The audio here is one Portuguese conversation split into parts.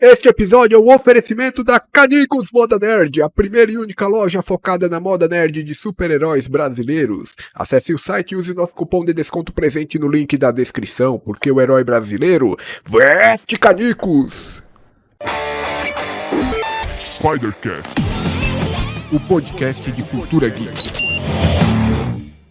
Este episódio é um oferecimento da Canicos Moda Nerd, a primeira e única loja focada na moda nerd de super-heróis brasileiros. Acesse o site e use nosso cupom de desconto presente no link da descrição, porque o herói brasileiro veste Canicos! Spidercast, o podcast de cultura geek.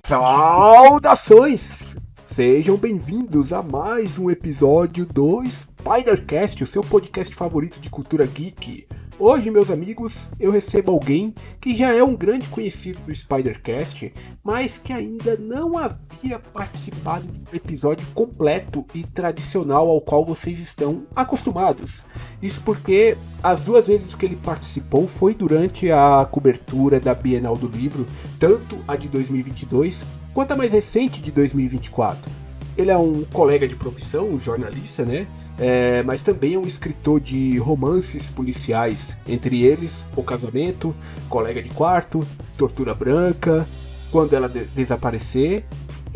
Saudações! Sejam bem-vindos a mais um episódio do Spidercast, o seu podcast favorito de cultura geek. Hoje, meus amigos, eu recebo alguém que já é um grande conhecido do Spidercast, mas que ainda não havia participado de um episódio completo e tradicional ao qual vocês estão acostumados. Isso porque as duas vezes que ele participou foi durante a cobertura da Bienal do Livro, tanto a de 2022 quanto a mais recente de 2024. Ele é um colega de profissão, um jornalista, né? Mas também é um escritor de romances policiais, entre eles O Casamento, Colega de Quarto, Tortura Branca, Quando Ela Desaparecer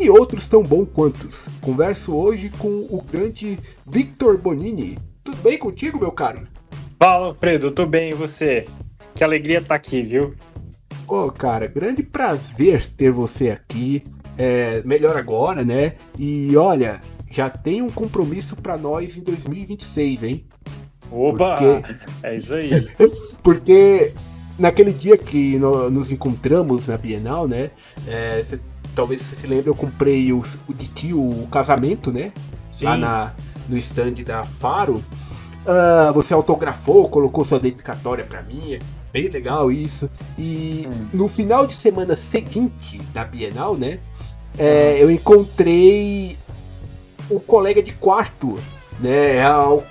e outros tão bons quantos. Converso hoje com o grande Victor Bonini. Tudo bem contigo, meu caro? Fala, Alfredo, tô bem, e você? Que alegria estar aqui, viu? Ô, cara, grande prazer ter você aqui. Melhor agora, né? E olha, já tem um compromisso pra nós em 2026, hein? Oba! É isso aí. Porque naquele dia que nos encontramos na Bienal, né? Talvez você se lembre, eu comprei o Casamento, né? Sim. Lá no stand da Faro. Você autografou, colocou sua dedicatória pra mim. Bem legal isso. E no final de semana seguinte da Bienal, né? Eu encontrei um colega de quarto, né? Ao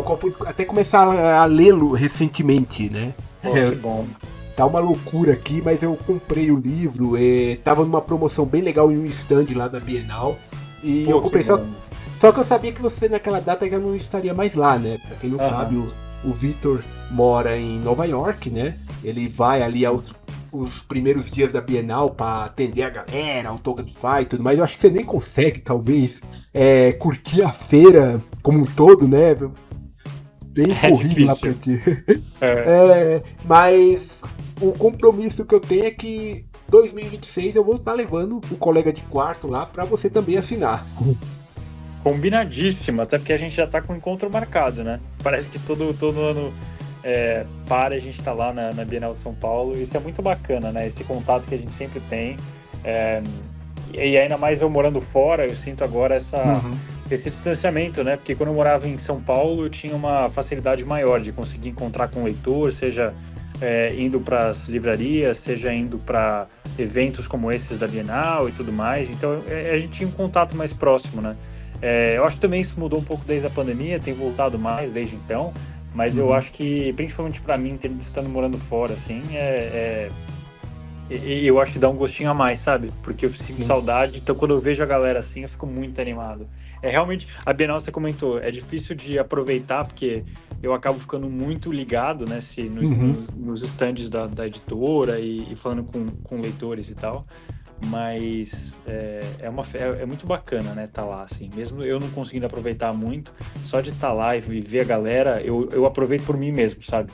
qual pude até começar a lê-lo recentemente, né? Que bom. Tá uma loucura aqui, mas eu comprei o livro. Tava numa promoção bem legal em um stand lá da Bienal. E eu comprei só que eu sabia que você naquela data já não estaria mais lá, né? Pra quem não sabe, o Victor mora em Nova York, né? Ele vai ali os primeiros dias da Bienal pra atender a galera, autografar e tudo mais. Eu acho que você nem consegue, talvez, curtir a feira como um todo, né? Bem corrido lá pra ti. Mas o compromisso que eu tenho é que 2026 eu vou estar levando um colega de quarto lá pra você também assinar. Combinadíssimo, até porque a gente já tá com o encontro marcado, né? Parece que todo ano a gente tá lá na Bienal de São Paulo. Isso é muito bacana, né? Esse contato que a gente sempre tem. E ainda mais eu morando fora, eu sinto agora esse distanciamento, né? Porque quando eu morava em São Paulo, eu tinha uma facilidade maior de conseguir encontrar com o leitor, seja indo para as livrarias, seja indo para eventos como esses da Bienal e tudo mais. Então a gente tinha um contato mais próximo, né? Eu acho que também isso mudou um pouco desde a pandemia, tem voltado mais desde então, mas eu acho que, principalmente para mim, estando morando fora, assim, eu acho que dá um gostinho a mais, sabe? Porque eu sinto saudade, então quando eu vejo a galera assim, eu fico muito animado. Realmente, a Bienal, você comentou, é difícil de aproveitar, porque eu acabo ficando muito ligado, né, nos stands da editora e falando com leitores e tal. Mas é muito bacana, né, tá lá, assim, mesmo eu não conseguindo aproveitar muito, só de estar lá e ver a galera, eu aproveito por mim mesmo, sabe?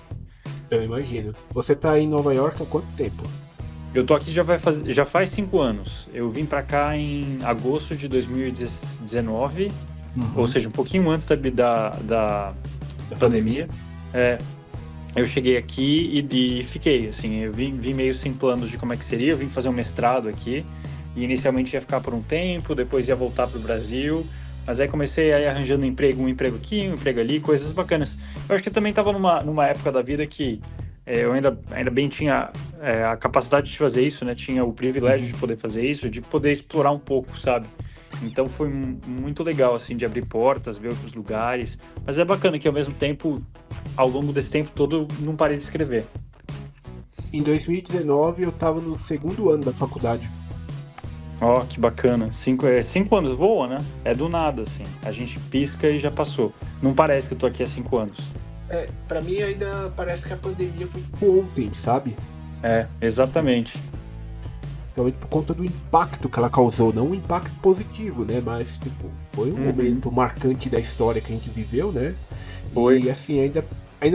Eu imagino. Você tá em Nova York há quanto tempo? Eu tô aqui já faz 5 anos, eu vim pra cá em agosto de 2019, ou seja, um pouquinho antes da pandemia. Eu cheguei aqui e fiquei, assim, eu vim meio sem planos de como é que seria, eu vim fazer um mestrado aqui, e inicialmente ia ficar por um tempo, depois ia voltar pro Brasil, mas aí comecei a ir arranjando um emprego aqui, um emprego ali, coisas bacanas. Eu acho que eu também estava numa época da vida que eu ainda bem tinha a capacidade de fazer isso, né, tinha o privilégio de poder fazer isso, de poder explorar um pouco, sabe? Então foi muito legal, assim, de abrir portas, ver outros lugares. Mas é bacana que, ao mesmo tempo, ao longo desse tempo todo, não parei de escrever. Em 2019 eu tava no segundo ano da faculdade. Ó, que bacana. 5 anos voa, né? É do nada, assim. A gente pisca e já passou. Não parece que eu tô aqui há 5 anos. Pra mim ainda parece que a pandemia foi tipo ontem, sabe? Exatamente. principalmente por conta do impacto que ela causou, não um impacto positivo, né? Mas, tipo, foi um momento marcante da história que a gente viveu, né? Foi. E, assim, ainda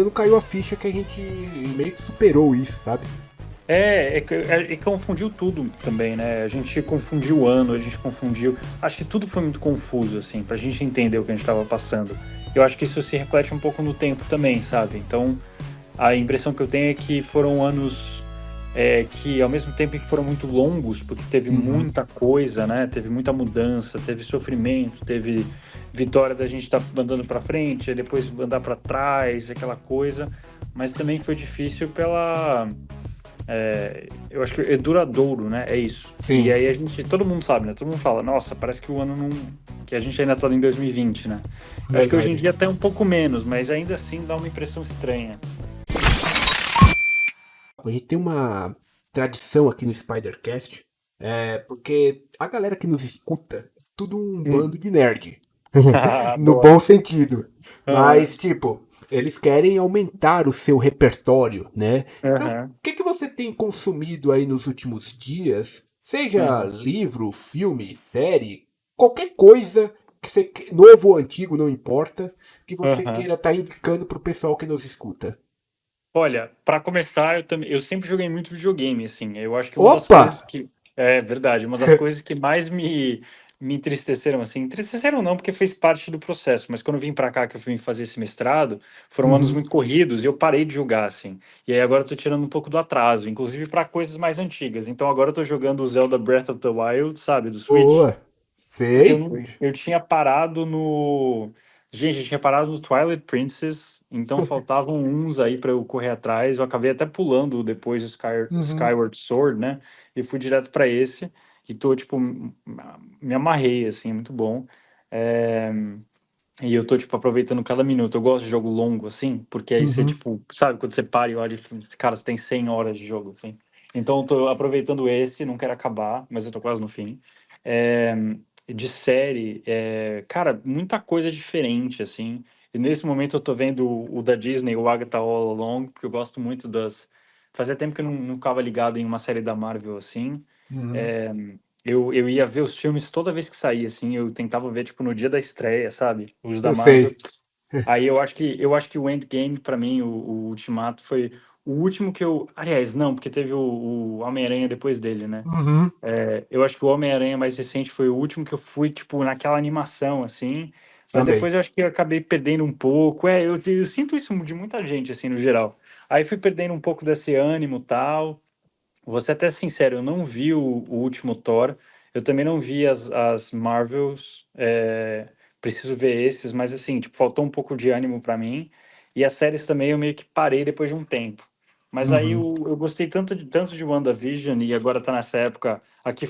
não caiu a ficha que a gente meio que superou isso, sabe? E confundiu tudo também, né? A gente confundiu o ano, a gente confundiu. Acho que tudo foi muito confuso, assim, pra gente entender o que a gente tava passando. Eu acho que isso se reflete um pouco no tempo também, sabe? Então, a impressão que eu tenho é que foram anos que, ao mesmo tempo que foram muito longos, porque teve muita coisa, né? Teve muita mudança, teve sofrimento, teve vitória da gente estar andando pra frente, aí depois andar pra trás, aquela coisa. Mas também foi difícil eu acho que é duradouro, né? É isso. E Sim, aí todo mundo sabe, né? Todo mundo fala, nossa, parece que o ano não. Que a gente ainda tá em 2020, né? Eu acho que hoje em verdade. dia até um pouco menos, mas ainda assim dá uma impressão estranha. A gente tem uma tradição aqui no Spidercast, porque a galera que nos escuta é tudo um Hum. bando de nerd. No Boa. bom sentido. Aham, Mas, tipo, eles querem aumentar o seu repertório, né? Então, o aham, que você tem consumido aí nos últimos dias? Seja aham, livro, filme, série, qualquer coisa que você, novo ou antigo, não importa, que você aham. queira estar indicando pro pessoal que nos escuta. Olha, pra começar, eu sempre joguei muito videogame, assim. Eu acho que uma das Opa! coisas que é verdade, uma das coisas que mais me entristeceram, assim, entristeceram não, porque fez parte do processo, mas quando eu vim pra cá, que eu vim fazer esse mestrado, foram anos Uhum. muito corridos e eu parei de jogar, assim. E aí agora eu tô tirando um pouco do atraso, inclusive pra coisas mais antigas. Então agora eu tô jogando o Zelda Breath of the Wild, sabe, do Switch. Boa. Porque eu, Sei. não, eu tinha parado no. Gente, eu tinha parado no Twilight Princess, então faltavam uns aí pra eu correr atrás. Eu acabei até pulando depois o Uhum. Skyward Sword, né? E fui direto pra esse. E tô, tipo, me amarrei, assim, é muito bom. É, E eu tô, tipo, aproveitando cada minuto. Eu gosto de jogo longo, assim, porque aí você, Uhum. tipo, sabe, quando você para e olha, cara, você tem 100 horas de jogo, assim. Então eu tô aproveitando esse, não quero acabar, mas eu tô quase no fim. É, De série, cara, muita coisa diferente, assim. E nesse momento eu tô vendo o da Disney, o Agatha All Along, porque eu gosto muito das. Fazia tempo que eu não ficava ligado em uma série da Marvel, assim. Uhum. É, eu ia ver os filmes toda vez que saía, assim, eu tentava ver, tipo, no dia da estreia, sabe? Os da Eu Marvel. sei. Aí eu acho que o Endgame, pra mim, o Ultimato, foi o último que eu. Aliás, não, porque teve o Homem-Aranha depois dele, né? Uhum. Eu acho que o Homem-Aranha mais recente foi o último que eu fui, tipo, naquela animação, assim. Mas Também. depois eu acho que eu acabei perdendo um pouco. Eu sinto isso de muita gente, assim, no geral. Aí fui perdendo um pouco desse ânimo e tal. Vou ser até sincero, eu não vi o último Thor, eu também não vi as Marvels, preciso ver esses, mas assim, tipo, faltou um pouco de ânimo pra mim, e as séries também eu meio que parei depois de um tempo. Mas aí Uhum. eu gostei tanto de WandaVision, e agora tá nessa época, aqui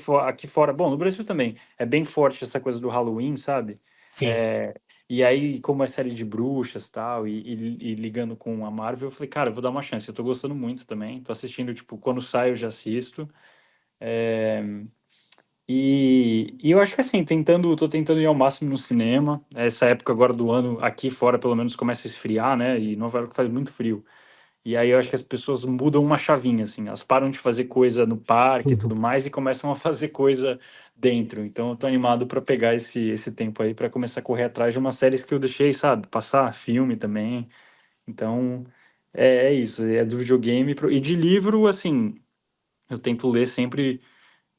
fora, bom, no Brasil também, é bem forte essa coisa do Halloween, sabe? Sim. É, e aí, como é série de bruxas tal, e ligando com a Marvel, eu falei, cara, eu vou dar uma chance. Eu tô gostando muito também. Tô assistindo, tipo, quando sai eu já assisto. É, e eu acho que assim, tô tentando ir ao máximo no cinema. Essa época agora do ano, aqui fora, pelo menos, começa a esfriar, né? E Nova York faz muito frio. E aí eu acho que as pessoas mudam uma chavinha, assim. Elas param de fazer coisa no parque e tudo mais e começam a fazer coisa dentro. Então eu tô animado para pegar esse tempo aí para começar a correr atrás de umas séries que eu deixei, sabe? Passar filme também. Então é isso. É do videogame. E de livro, assim, eu tento ler sempre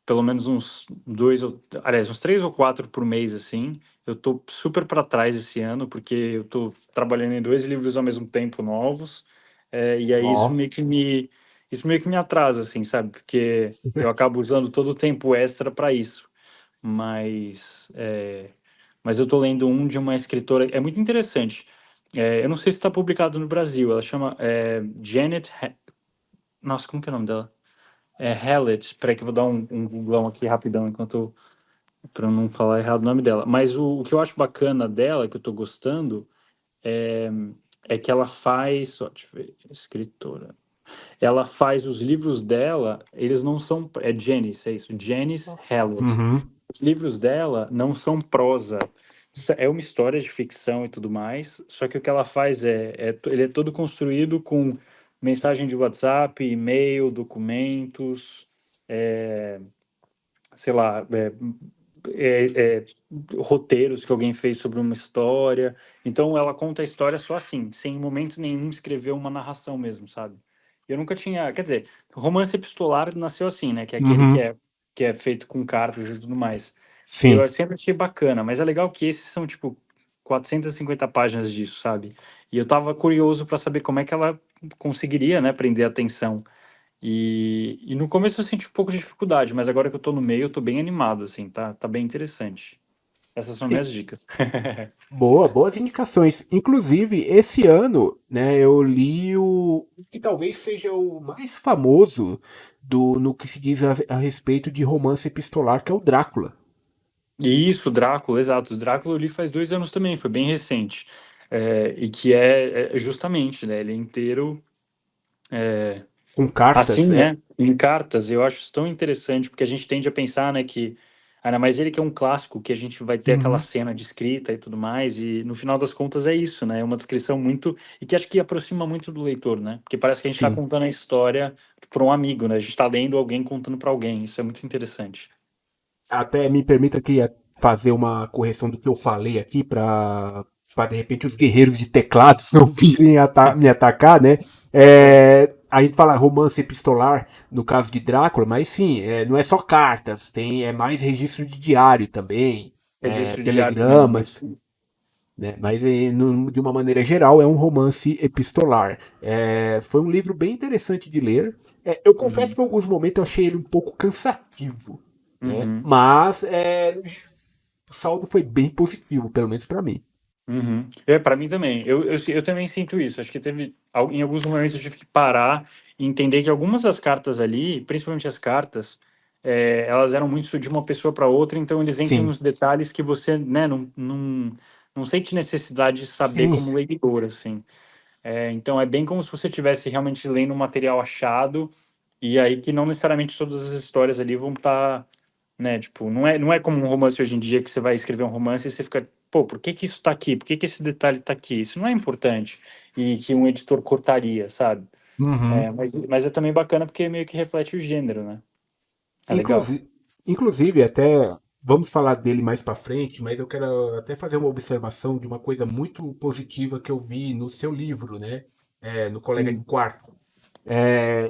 pelo menos uns dois, aliás, uns três ou quatro por mês, assim. Eu tô super para trás esse ano, porque eu tô trabalhando em dois livros ao mesmo tempo novos, e aí Ó. isso meio que me atrasa, assim, sabe? Porque eu acabo usando todo o tempo extra para isso. Mas, mas eu tô lendo um de uma escritora, é muito interessante. Eu não sei se está publicado no Brasil, ela chama Nossa, como que é o nome dela? Hallett, peraí que eu vou dar um googlão aqui rapidão enquanto para não falar errado o nome dela. Mas o que eu acho bacana dela, que eu tô gostando, é, é que ela faz, ó, deixa eu ver, escritora. Ela faz os livros dela, eles não são, é Janice, é isso, Janice Hallett. Uhum. Os livros dela não são prosa. É uma história de ficção e tudo mais, só que o que ela faz ele é todo construído com mensagem de WhatsApp, e-mail, documentos, sei lá, é, é, roteiros que alguém fez sobre uma história. Então ela conta a história só assim, sem em momento nenhum escrever uma narração mesmo, sabe? Eu nunca tinha, quer dizer, romance epistolar nasceu assim, né? Que é aquele Uhum, que é feito com cartas e tudo mais. sim. Eu sempre achei bacana, mas é legal que esses são tipo 450 páginas disso, sabe? E eu tava curioso para saber como é que ela conseguiria, né, prender a atenção. E no começo eu senti um pouco de dificuldade, mas agora que eu tô no meio, eu tô bem animado, assim, tá bem interessante. Essas são Sim. minhas dicas. Boas indicações. Inclusive, esse ano, né, eu li o que talvez seja o mais famoso no que se diz a respeito de romance epistolar, que é o Drácula. E isso, Drácula, exato. Drácula eu li faz 2 anos também, foi bem recente. E que é justamente, né, ele é inteiro Com cartas, assim, né, em cartas. Eu acho isso tão interessante, porque a gente tende a pensar, né, que ainda mais ele que é um clássico, que a gente vai ter aquela Uhum, cena de escrita e tudo mais, e no final das contas é isso, né? É uma descrição muito. E que acho que aproxima muito do leitor, né? Porque parece que a gente está sim. contando a história para um amigo, né? A gente está lendo alguém contando para alguém. Isso é muito interessante. Até me permita aqui fazer uma correção do que eu falei aqui para de repente os guerreiros de teclados não virem me atacar, né? Aham. A gente fala romance epistolar no caso de Drácula, mas sim, não é só cartas, é mais registro de diário também, Registro diário também. telegramas, né? Mas de uma maneira geral é um romance epistolar. Foi um livro bem interessante de ler. Eu confesso Uhum. que em alguns momentos eu achei ele um pouco cansativo, né? Uhum. Mas o saldo foi bem positivo, pelo menos para mim. Uhum. Para mim também. Eu também sinto isso. Acho que em alguns momentos eu tive que parar e entender que algumas das cartas ali, principalmente as cartas, elas eram muito de uma pessoa para outra, então eles entram Sim, nos detalhes que você, né, não sente necessidade de saber sim. como leitor, assim. Então é bem como se você estivesse realmente lendo um material achado, e aí que não necessariamente todas as histórias ali vão estar, né? Tipo, não é como um romance hoje em dia que você vai escrever um romance e você fica, pô, por que que isso tá aqui? Por que que esse detalhe tá aqui? Isso não é importante e que um editor cortaria, sabe? Uhum. Mas é também bacana porque meio que reflete o gênero, né? É legal. Inclusive, inclusive, até vamos falar dele mais para frente, mas eu quero até fazer uma observação de uma coisa muito positiva que eu vi no seu livro, né? No Colega de Hum. Quarto.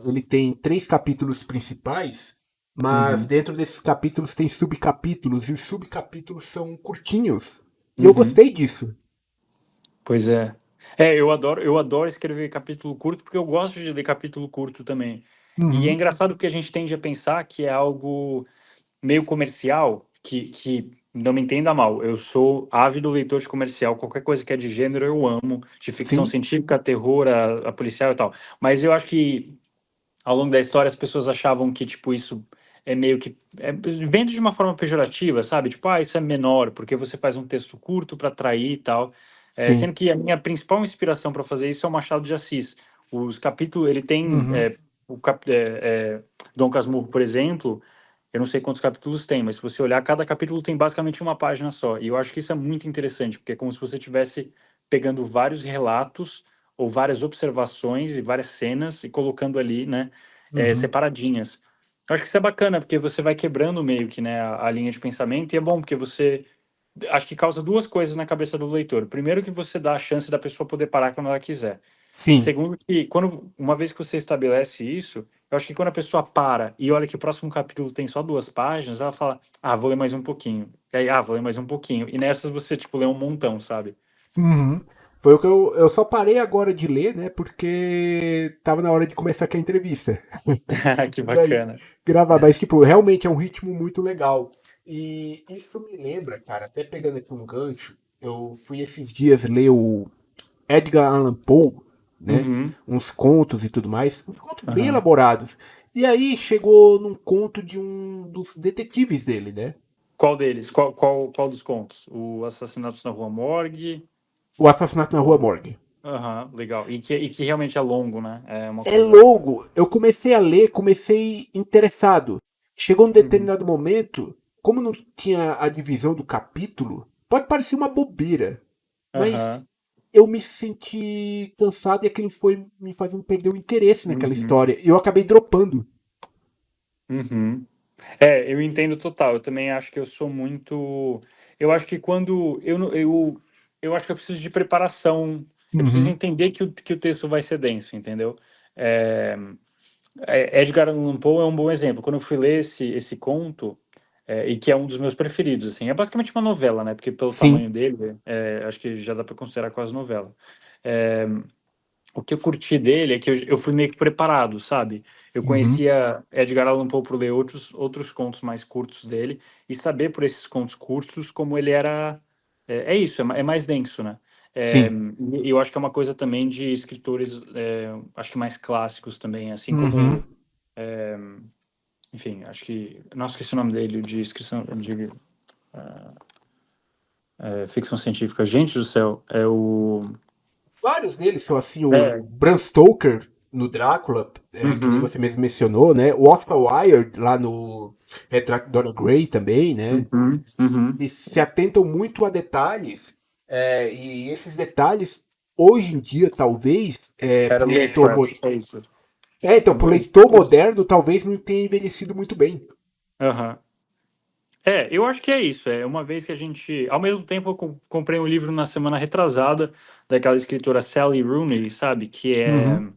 Ele tem 3 capítulos principais, mas Uhum. dentro desses capítulos tem subcapítulos, e os subcapítulos são curtinhos. E eu Uhum. gostei disso. Pois é. Eu adoro escrever capítulo curto porque eu gosto de ler capítulo curto também. E é Uhum. engraçado porque a gente tende a pensar que é algo meio comercial, que não me entenda mal, eu sou ávido leitor de comercial, qualquer coisa que é de gênero eu amo, de ficção Sim. científica, terror, a policial e tal. Mas eu acho que ao longo da história as pessoas achavam que, tipo, isso é meio que. Vendo de uma forma pejorativa, sabe? Tipo, isso é menor, porque você faz um texto curto para atrair e tal. Sim. Sendo que a minha principal inspiração para fazer isso é o Machado de Assis. Os capítulos, ele tem. Uhum. Dom Casmurro, por exemplo, eu não sei quantos capítulos tem, mas se você olhar, cada capítulo tem basicamente uma página só. E eu acho que isso é muito interessante, porque é como se você estivesse pegando vários relatos ou várias observações e várias cenas e colocando ali, né, Uhum. separadinhas. Eu acho que isso é bacana, porque você vai quebrando meio que, né, a linha de pensamento, e é bom, porque você acho que causa duas coisas na cabeça do leitor. Primeiro, que você dá a chance da pessoa poder parar quando ela quiser. Sim. Segundo, que uma vez que você estabelece isso, eu acho que quando a pessoa para e olha que o próximo capítulo tem só 2 páginas, ela fala, vou ler mais um pouquinho. E aí, vou ler mais um pouquinho. E nessas você, tipo, lê um montão, sabe? Uhum. Foi o que eu só parei agora de ler, né? Porque tava na hora de começar aqui a entrevista. Que Daí, bacana. gravar, mas tipo, realmente é um ritmo muito legal. E isso me lembra, cara, até pegando aqui um gancho, eu fui esses dias ler o Edgar Allan Poe, né? Uhum. Uns contos e tudo mais, uns contos bem Aham. elaborados. E aí chegou num conto de um dos detetives dele, né? Qual deles? Qual dos contos? O Assassinatos na Rua Morgue? O Assassinato na Rua Morgue. Aham, legal. E que realmente é longo, né? É uma É coisa. longo. Eu comecei a ler, comecei interessado. Chegou um Uhum. determinado momento, como não tinha a divisão do capítulo, pode parecer uma bobeira, mas Aham. eu me senti cansado e aquilo foi me fazendo perder o interesse naquela Uhum. história. E eu acabei dropando. Uhum. Eu entendo total. Eu também acho que eu sou muito. Eu acho que quando. Eu acho que eu preciso de preparação. Eu preciso Uhum. entender que o texto vai ser denso, entendeu? É, Edgar Allan Poe é um bom exemplo. Quando eu fui ler esse conto, e que é um dos meus preferidos, assim, é basicamente uma novela, né? Porque pelo Sim. tamanho dele, acho que já dá para considerar quase novela. É, o que eu curti dele é que eu fui meio que preparado, sabe? Eu Uhum. conhecia Edgar Allan Poe por ler outros contos mais curtos dele e saber por esses contos curtos como ele era. É isso, é mais denso, né? Sim. E eu acho que é uma coisa também de escritores, acho que mais clássicos também, assim Uhum. como. Enfim, acho que. Nossa, esqueci o nome dele, de inscrição de ficção científica. Gente do céu, é o. Vários deles são assim, o É. Bram Stoker no Drácula, que nem Uhum, você mesmo mencionou, né? O Oscar Wilde lá no Retrato de Dorian Gray também, né? uhum, uhum. Eles se atentam muito a detalhes, e esses detalhes, hoje em dia, talvez, Era para o leitor, Lovecraft, é isso. então, pro leitor moderno, talvez não tenha envelhecido muito bem. Aham. Eu acho que é isso. É uma vez que a gente. Ao mesmo tempo, eu comprei um livro na semana retrasada daquela escritora Sally Rooney, sabe? Uhum.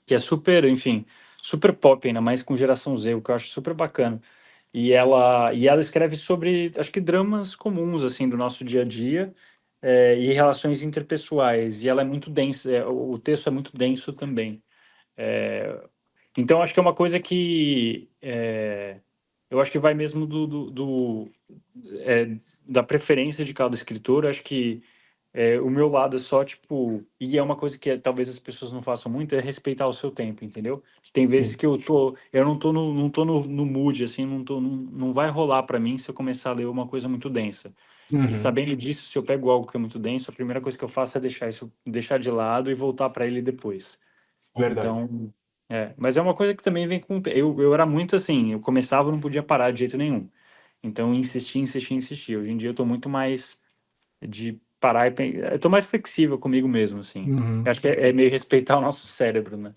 Que é super, enfim, super pop, ainda mais com geração Z, o que eu acho super bacana. E ela escreve sobre, acho que dramas comuns, assim, do nosso dia a dia, e relações interpessoais. E ela é muito densa, o texto é muito denso também. É, então, acho que é uma coisa que eu acho que vai mesmo é, da preferência de cada escritor. Acho que o meu lado é só, tipo, e é uma coisa que talvez as pessoas não façam muito, é respeitar o seu tempo, entendeu? Tem vezes Sim. que eu não tô no mood, assim, não vai rolar pra mim se eu começar a ler uma coisa muito densa. E Uhum. sabendo disso, se eu pego algo que é muito denso, a primeira coisa que eu faço é deixar de lado e voltar para ele depois. Verdade. Então, mas é uma coisa que também vem com o eu era muito assim, eu começava e não podia parar de jeito nenhum. Então, eu insisti, insisti, insisti. Hoje em dia eu tô muito mais de parar eu tô mais flexível comigo mesmo, assim. Eu Uhum. acho que é meio respeitar o nosso cérebro, né?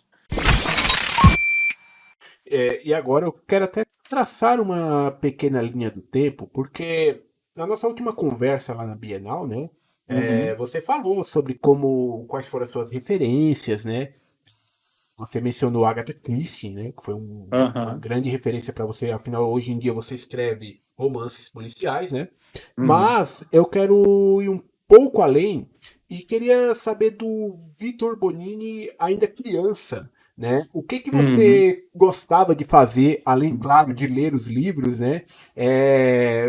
E agora eu quero até traçar uma pequena linha do tempo, porque na nossa última conversa lá na Bienal, né, Uhum. você falou sobre quais foram as suas referências, né? Você mencionou Agatha Christie, né, que foi uma Aham. grande referência para você. Afinal, hoje em dia você escreve romances policiais, né? Uhum. Mas eu quero ir um pouco além e queria saber do Vitor Bonini ainda criança, né? O que Uhum. você gostava de fazer, além, claro, de ler os livros, né?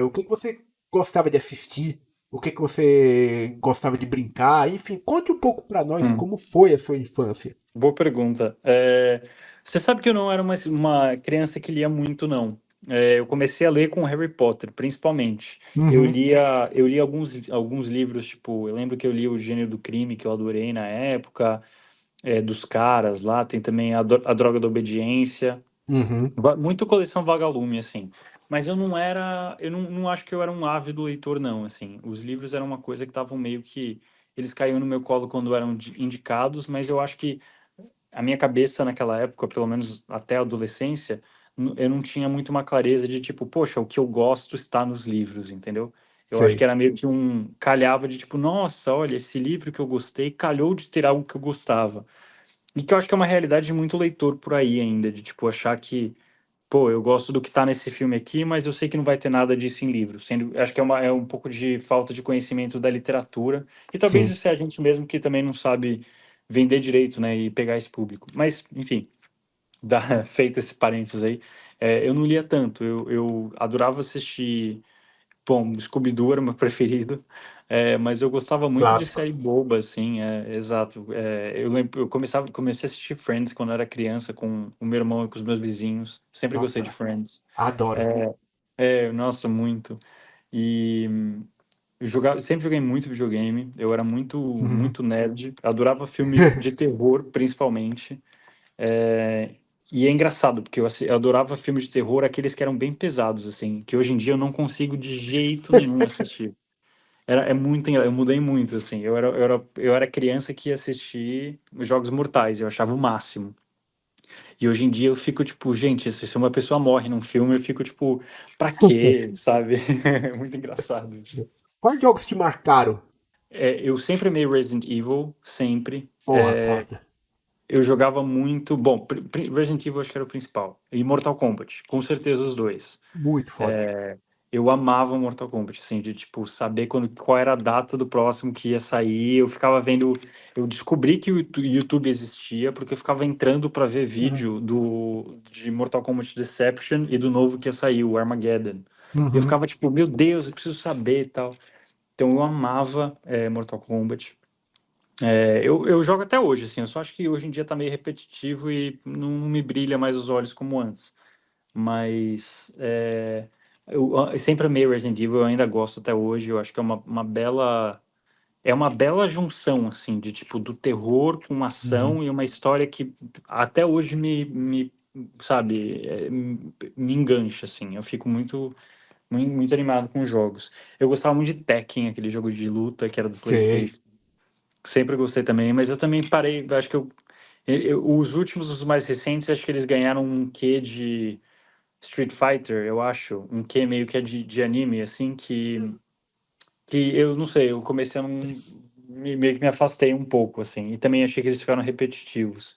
O que você gostava de assistir? O que você gostava de brincar? Enfim, conte um pouco para nós Uhum. como foi a sua infância. Boa pergunta. Você sabe que eu não era uma criança que lia muito, não. Eu comecei a ler com Harry Potter, principalmente. Eu Uhum, lia, eu li alguns livros, tipo, eu lembro que eu li O Gênio do Crime, que eu adorei na época, dos caras lá, tem também a Droga da Obediência. uhum, Muito coleção Vagalume, assim. Mas eu não acho que eu era um ávido leitor, não, assim. Os livros eram uma coisa que estavam meio que, eles caíam no meu colo quando eram indicados, mas eu acho que a minha cabeça naquela época, pelo menos até a adolescência, eu não tinha muito uma clareza de tipo, poxa, o que eu gosto está nos livros, entendeu? Eu acho que sei. era meio que calhava de tipo, nossa, olha, esse livro que eu gostei calhou de ter algo que eu gostava. E que eu acho que é uma realidade de muito leitor por aí ainda, de tipo, achar que pô, eu gosto do que tá nesse filme aqui, mas eu sei que não vai ter nada disso em livro. Acho que é um pouco de falta de conhecimento da literatura. E talvez Sim. isso é a gente mesmo que também não sabe vender direito, né, e pegar esse público. Mas, enfim, feito esse parênteses aí, eu não lia tanto. Eu adorava assistir. Bom, Scooby-Doo era o meu preferido, mas eu gostava muito de Clássico. série boba, assim, exato. Eu lembro, comecei a assistir Friends quando eu era criança com o meu irmão e com os meus vizinhos. Sempre gostei de Nossa, Friends. adoro. Nossa, muito. E sempre joguei muito videogame. Eu era muito, Uhum. muito nerd. Adorava filme de terror, principalmente. É, e é engraçado, porque eu adorava filmes de terror, aqueles que eram bem pesados, assim, que hoje em dia eu não consigo de jeito nenhum assistir. Eu mudei muito, assim. Eu era criança que ia assistir Jogos Mortais, eu achava o máximo. E hoje em dia eu fico tipo, gente, se uma pessoa morre num filme, eu fico tipo, pra quê, sabe? É muito engraçado isso. Quais jogos te marcaram? Eu sempre amei Resident Evil, sempre. Porra, foda. Eu jogava muito. Bom, Resident Evil acho que era o principal. E Mortal Kombat, com certeza os dois. Muito foda. Eu amava Mortal Kombat, assim, de tipo, saber qual era a data do próximo que ia sair. Eu ficava vendo. Eu descobri que o YouTube existia, porque eu ficava entrando pra ver Uhum. vídeo de Mortal Kombat Deception e do novo que ia sair, o Armageddon. Eu Uhum. ficava tipo, meu Deus, eu preciso saber e tal. Então eu amava Mortal Kombat. Eu jogo até hoje, assim, eu só acho que hoje em dia tá meio repetitivo e não me brilha mais os olhos como antes. Mas eu sempre amei Resident Evil, eu ainda gosto até hoje, eu acho que é uma bela junção, assim, de tipo, do terror com Uhum. ação e uma história que até hoje sabe, me engancha, assim, eu fico muito animado com jogos. Eu gostava muito de Tekken, aquele jogo de luta que era do Sei. PlayStation. Sempre gostei também, mas eu também parei. Acho que os últimos, os mais recentes, acho que eles ganharam um quê de Street Fighter, eu acho. Um quê meio que é de anime, assim, que eu não sei, eu comecei a não. Meio que me afastei um pouco, assim. E também achei que eles ficaram repetitivos.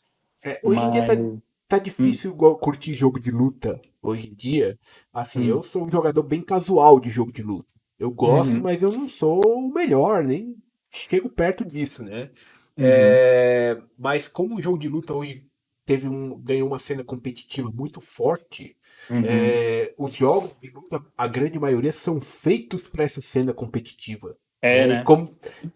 Hoje em dia Mas. tá hum, difícil curtir jogo de luta. Hoje em dia, assim, eu hum, sou um jogador bem casual de jogo de luta. Eu gosto, uhum, mas eu não sou o melhor, nem chego perto disso, né? uhum, Mas como o jogo de luta hoje ganhou uma cena competitiva muito forte, uhum. os jogos de luta, a grande maioria, são feitos para essa cena competitiva. É, Né? né?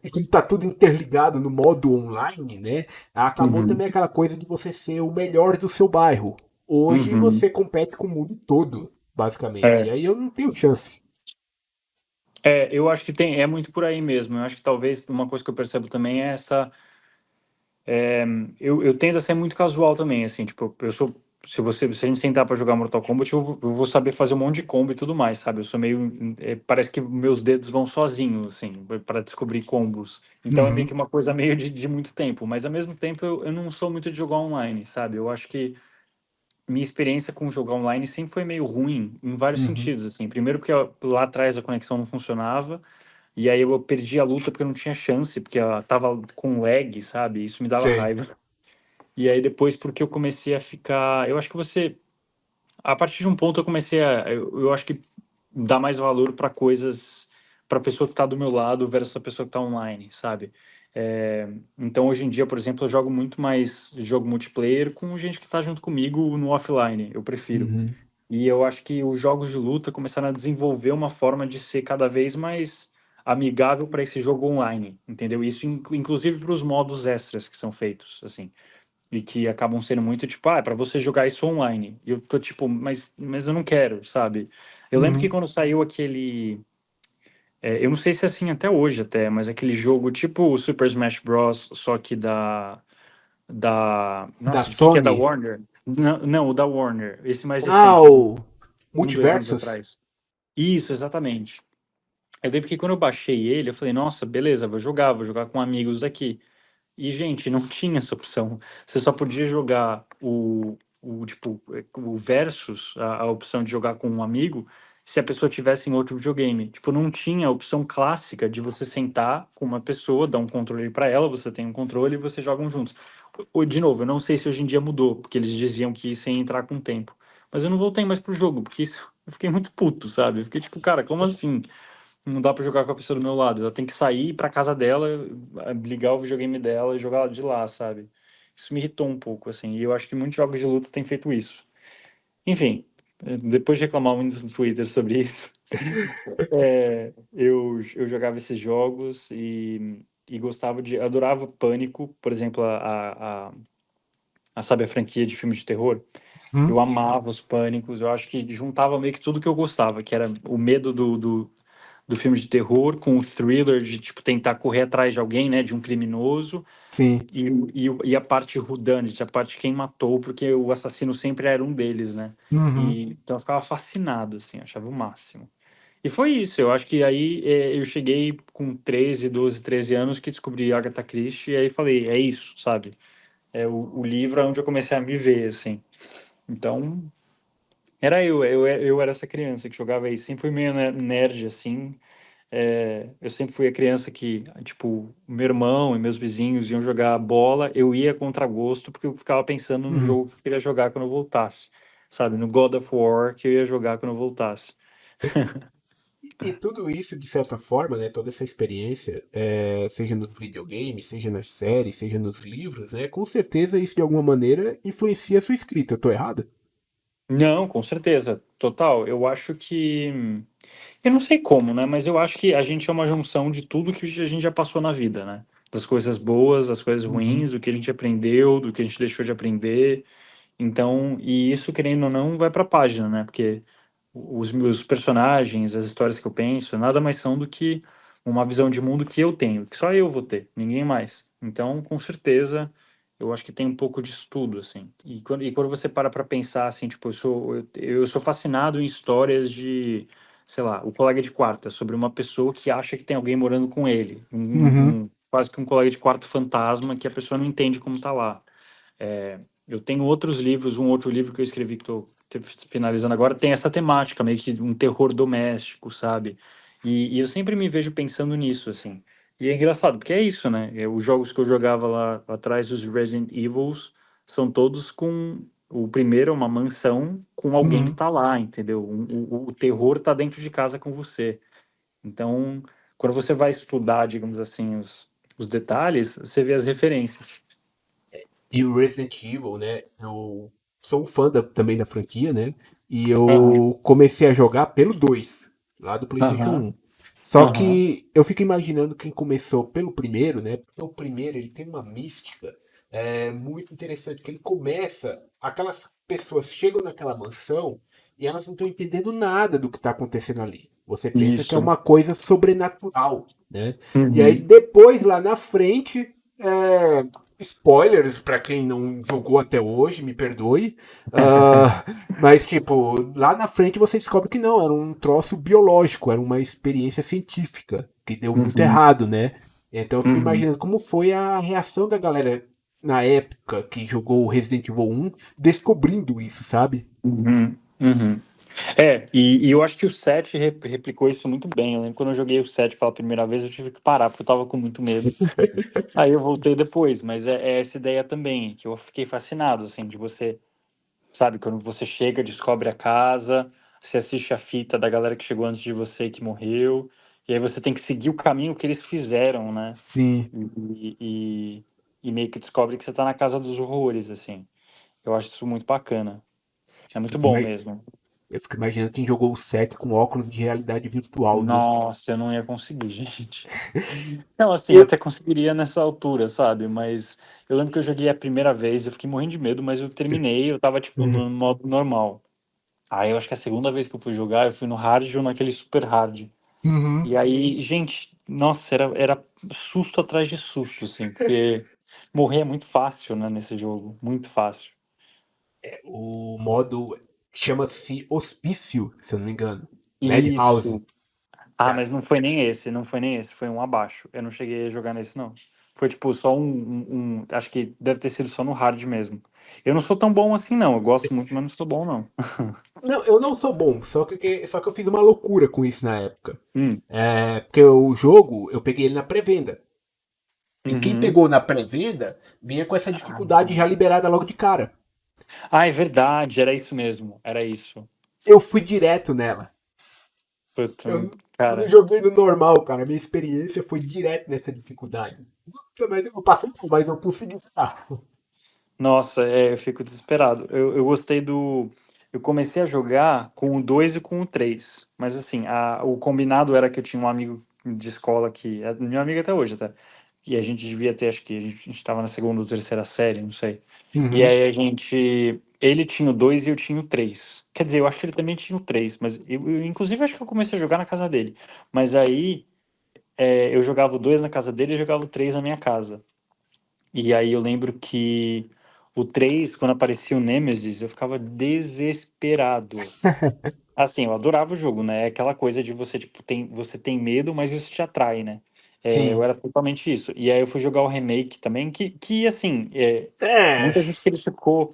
E como tá tudo interligado no modo online, né? Acabou Uhum, também aquela coisa de você ser o melhor do seu bairro. Hoje uhum. você compete com o mundo todo, basicamente. E É. aí eu não tenho chance. Eu acho que é muito por aí mesmo. Eu acho que talvez uma coisa que eu percebo também é essa. Eu tendo a ser muito casual também, assim, tipo, eu sou. Se a gente sentar pra jogar Mortal Kombat, eu vou saber fazer um monte de combo e tudo mais, sabe? Eu sou meio. Parece que meus dedos vão sozinhos, assim, para descobrir combos. Então é meio que Uhum, uma coisa meio de muito tempo, mas ao mesmo tempo eu não sou muito de jogar online, sabe? Eu acho que minha experiência com jogar online sempre foi meio ruim, em vários uhum, sentidos, assim. Primeiro porque lá atrás a conexão não funcionava, e aí eu perdi a luta porque eu não tinha chance, porque ela tava com lag, sabe? Isso me dava sei. raiva. E aí depois porque eu comecei a ficar, eu acho que a partir de um ponto eu comecei eu acho que dar mais valor para coisas, para a pessoa que está do meu lado versus a pessoa que está online, sabe? Então hoje em dia, por exemplo, eu jogo muito mais jogo multiplayer com gente que está junto comigo no offline, eu prefiro. Uhum, E eu acho que os jogos de luta começaram a desenvolver uma forma de ser cada vez mais amigável para esse jogo online, entendeu? Isso inclusive para os modos extras que são feitos, assim, e que acabam sendo muito tipo, é para você jogar isso online. E eu tô tipo, mas eu não quero, sabe? Eu lembro que uhum. quando saiu eu não sei se é assim até hoje até, mas aquele jogo tipo o Super Smash Bros, só que Da nossa, de quem que é da Sony. Warner? Não, não, o da Warner, esse mais Ah, recente, de o 2 anos Multiversus? atrás. Isso, exatamente. Eu lembro que quando eu baixei ele, eu falei, nossa, beleza, vou jogar com amigos daqui. E, gente, não tinha essa opção. Você só podia jogar o versus, a opção de jogar com um amigo, se a pessoa tivesse em outro videogame. Tipo, não tinha a opção clássica de você sentar com uma pessoa, dar um controle para ela, você tem um controle e vocês jogam juntos. De novo, eu não sei se hoje em dia mudou, porque eles diziam que isso ia entrar com o tempo. Mas eu não voltei mais pro jogo, porque isso, eu fiquei muito puto, sabe? Eu fiquei tipo, cara, como assim? Não dá pra jogar com a pessoa do meu lado. Ela tem que sair pra casa dela, ligar o videogame dela e jogar de lá, sabe? Isso me irritou um pouco, assim. E eu acho que muitos jogos de luta têm feito isso. Enfim, depois de reclamar muito no Twitter sobre isso, eu jogava esses jogos e gostava adorava Pânico, por exemplo, sabe, a franquia de filmes de terror. Uhum, Eu amava os Pânicos, eu acho que juntava meio que tudo que eu gostava, que era o medo do filme de terror com o thriller de tipo tentar correr atrás de alguém, né, de um criminoso sim. e a parte whodunit, a parte quem matou, porque o assassino sempre era um deles, né? Uhum. E então eu ficava fascinado assim, achava o máximo. E foi isso, eu acho que aí eu cheguei com 13, 12, 13 anos que descobri Agatha Christie e aí falei, é isso, sabe? O livro é onde eu comecei a me ver, assim. Então, era eu era essa criança que jogava isso. Sempre fui meio nerd, assim. Eu sempre fui a criança que, tipo, meu irmão e meus vizinhos iam jogar bola, eu ia contra gosto, porque eu ficava pensando no Uhum. jogo que eu queria jogar quando eu voltasse. Sabe? No God of War que eu ia jogar quando eu voltasse. E tudo isso, de certa forma, né, toda essa experiência, seja nos videogames, seja nas séries, seja nos livros, né, com certeza isso de alguma maneira influencia a sua escrita. Eu tô errado? Não, com certeza. Total. Eu acho que. Eu não sei como, né? Mas eu acho que a gente é uma junção de tudo que a gente já passou na vida, né? Das coisas boas, das coisas Uhum. ruins, do que a gente aprendeu, do que a gente deixou de aprender. Então, e isso, querendo ou não, vai pra página, né? Porque os meus personagens, as histórias que eu penso, nada mais são do que uma visão de mundo que eu tenho, que só eu vou ter, ninguém mais. Então, com certeza, eu acho que tem um pouco disso tudo, assim. E quando você para pra pensar, assim, tipo, eu sou fascinado em histórias de, sei lá, o colega de quarta, sobre uma pessoa que acha que tem alguém morando com ele. Uhum. Quase que um colega de quarto fantasma que a pessoa não entende como tá lá. É, eu tenho outros livros, um outro livro que eu escrevi que estou finalizando agora, tem essa temática, meio que um terror doméstico, sabe? E eu sempre me vejo pensando nisso, assim. E é engraçado, porque é isso, né? Os jogos que eu jogava lá atrás, os Resident Evils, são todos com. O primeiro é uma mansão com alguém que Uhum. tá lá, entendeu? O terror tá dentro de casa com você. Então, quando você vai estudar, digamos assim, os detalhes, você vê as referências. E o Resident Evil, né? Eu sou um fã também da franquia, né? E Aham, eu comecei a jogar pelo 2 lá do PlayStation aham, 1. Só aham. que eu fico imaginando quem começou pelo primeiro, né? Porque o primeiro ele tem uma mística muito interessante, que ele começa, aquelas pessoas chegam naquela mansão e elas não estão entendendo nada do que está acontecendo ali. Você pensa que é Isso. uma coisa sobrenatural, né? E aí Uhum. depois lá na frente spoilers pra quem não jogou até hoje, me perdoe. Ah, mas, tipo, lá na frente você descobre que não, era um troço biológico, era uma experiência científica que deu muito Uhum. errado, né? Então eu fico Uhum. imaginando como foi a reação da galera na época que jogou Resident Evil 1 descobrindo isso, sabe? Uhum. Uhum. E eu acho que o 7 replicou isso muito bem. Eu lembro quando eu joguei o 7 pela primeira vez, eu tive que parar, porque eu tava com muito medo. Aí eu voltei depois, mas é essa ideia também, que eu fiquei fascinado, assim, de você, sabe, quando você chega, descobre a casa, você assiste a fita da galera que chegou antes de você e que morreu, e aí você tem que seguir o caminho que eles fizeram, né? Sim. E, e, e meio que descobre que você tá na casa dos horrores, assim. Eu acho isso muito bacana. É muito Fico bom ima- mesmo. Eu fico imaginando quem jogou o 7 com óculos de realidade virtual, viu? Nossa, eu não ia conseguir, gente. Não, assim, eu Eu. até conseguiria nessa altura, sabe? Mas eu lembro que eu joguei a primeira vez, eu fiquei morrendo de medo, mas eu terminei, eu tava, tipo, no modo normal. Aí eu acho que a segunda vez que eu fui jogar, eu fui no hard ou naquele super hard. Uhum. E aí, gente, nossa, era susto atrás de susto, assim, porque morrer é muito fácil, né, nesse jogo. Muito fácil. O modo chama-se Hospício, se eu não me engano. Madhouse. Isso. Ah, Cara, mas não foi nem esse, não foi nem esse, foi um abaixo. Eu não cheguei a jogar nesse, não. Foi tipo só acho que deve ter sido só no hard mesmo. Eu não sou tão bom assim, não. Eu gosto muito, mas não sou bom, não. não, eu não sou bom, só que eu fiz uma loucura com isso na época. Hum. Porque o jogo, eu peguei ele na pré-venda. E quem Uhum. pegou na pré-venda vinha com essa dificuldade já liberada logo de cara. Ah, é verdade, era isso mesmo. Era isso. Eu fui direto nela. Puta, Eu não cara. joguei no normal, cara. Minha experiência foi direto nessa dificuldade. Puta, mas eu passei, mas eu consegui zerar. Nossa, eu fico desesperado. Eu gostei do. Eu comecei a jogar com o 2 e com o 3. Mas assim, o combinado era que eu tinha um amigo de escola que. É meu amigo até hoje, até. E a gente devia ter, acho que a gente tava na segunda ou terceira série, não sei. E Uhum. aí a gente. Ele tinha o 2 e eu tinha o 3. Quer dizer, eu acho que ele também tinha o 3, mas inclusive acho que eu comecei a jogar na casa dele. Mas aí eu jogava o 2 na casa dele e jogava o 3 na minha casa. E aí eu lembro que o 3 quando aparecia o Nemesis, eu ficava desesperado. Assim, eu adorava o jogo, né? É aquela coisa de você, tipo, você tem medo, mas isso te atrai, né? Eu Sim. era totalmente isso. E aí eu fui jogar o remake também, que assim, É. muita gente criticou.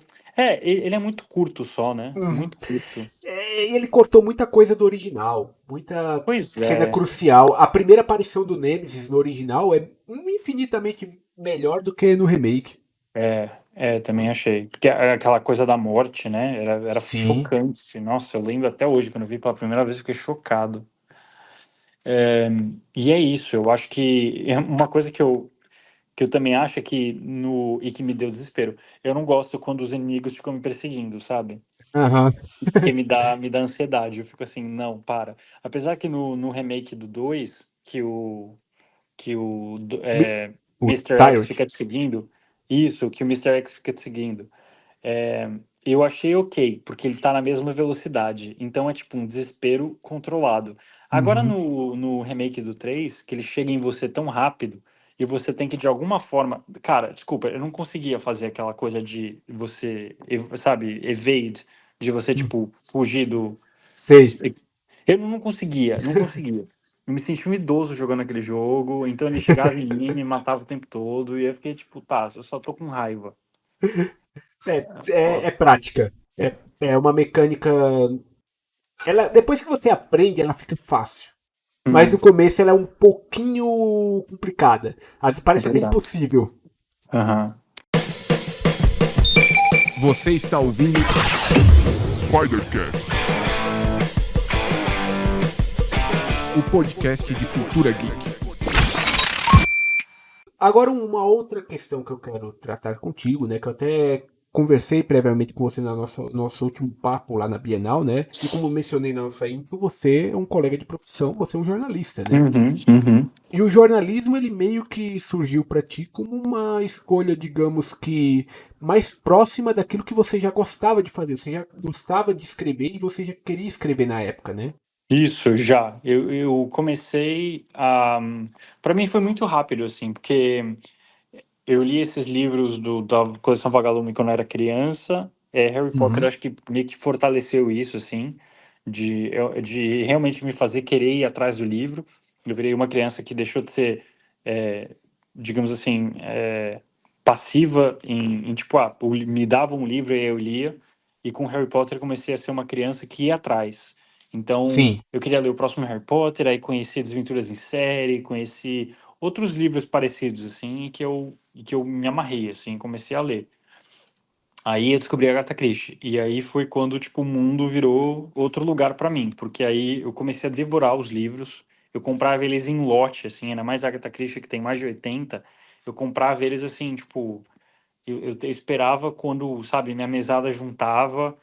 Ele é muito curto só, né? Uhum. Muito curto. E ele cortou muita coisa do original, muita Pois cena é, crucial. A primeira aparição do Nemesis no original é infinitamente melhor do que no remake. também achei. Porque aquela coisa da morte, né? Era Sim. chocante. Nossa, eu lembro até hoje, quando eu vi pela primeira vez, eu fiquei chocado. É, e é isso, eu acho que uma coisa que eu também acho é que e que me deu desespero. Eu não gosto quando os inimigos ficam me perseguindo, sabe? Aham. Porque me dá ansiedade. Eu fico assim, não, para. Apesar que no remake do 2 Mi- O Mr. X Tyrant. fica te seguindo, isso, que o Mr. X fica te seguindo. É, eu achei ok, porque ele tá na mesma velocidade. Então é tipo um desespero controlado. Agora Uhum. no remake do 3 que ele chega em você tão rápido e você tem que de alguma forma. Cara, desculpa, eu não conseguia fazer aquela coisa de você, sabe, evade, de você, tipo, fugir do. Sei. Eu não conseguia, não conseguia. Eu me senti um idoso jogando aquele jogo, então ele chegava em mim, me matava o tempo todo, e eu fiquei tipo, tá, eu só tô com raiva. É prática. É uma mecânica. Ela, depois que você aprende, ela fica fácil. Mas Hum, no começo ela é um pouquinho complicada. Às vezes é parece até verdade. impossível. Aham. Você está ouvindo Spidercast, o podcast de cultura geek. Agora uma outra questão que eu quero tratar contigo, né? Que eu até conversei previamente com você no nosso último papo lá na Bienal, né? E como eu mencionei na nossa intro, você é um colega de profissão, você é um jornalista, né? Uhum, uhum. E o jornalismo ele meio que surgiu para ti como uma escolha, digamos que mais próxima daquilo que você já gostava de fazer. Você já gostava de escrever e você já queria escrever na época, né? Isso, já. Eu comecei a. Para mim foi muito rápido, assim, porque eu li esses livros da coleção Vagalume quando eu era criança. Harry Potter Uhum. acho que meio que fortaleceu isso, assim, de realmente me fazer querer ir atrás do livro. Eu virei uma criança que deixou de ser, é, digamos assim, passiva tipo, me dava um livro e eu lia. E com Harry Potter eu comecei a ser uma criança que ia atrás. Então, Sim. eu queria ler o próximo Harry Potter, aí conheci Desventuras em Série, conheci outros livros parecidos, assim, e que eu me amarrei, assim, comecei a ler. Aí eu descobri a Agatha Christie, e aí foi quando, tipo, o mundo virou outro lugar pra mim, porque aí eu comecei a devorar os livros, eu comprava eles em lote, assim, ainda mais a Agatha Christie, que tem mais de 80, eu comprava eles, assim, tipo, eu esperava quando, sabe, minha mesada juntava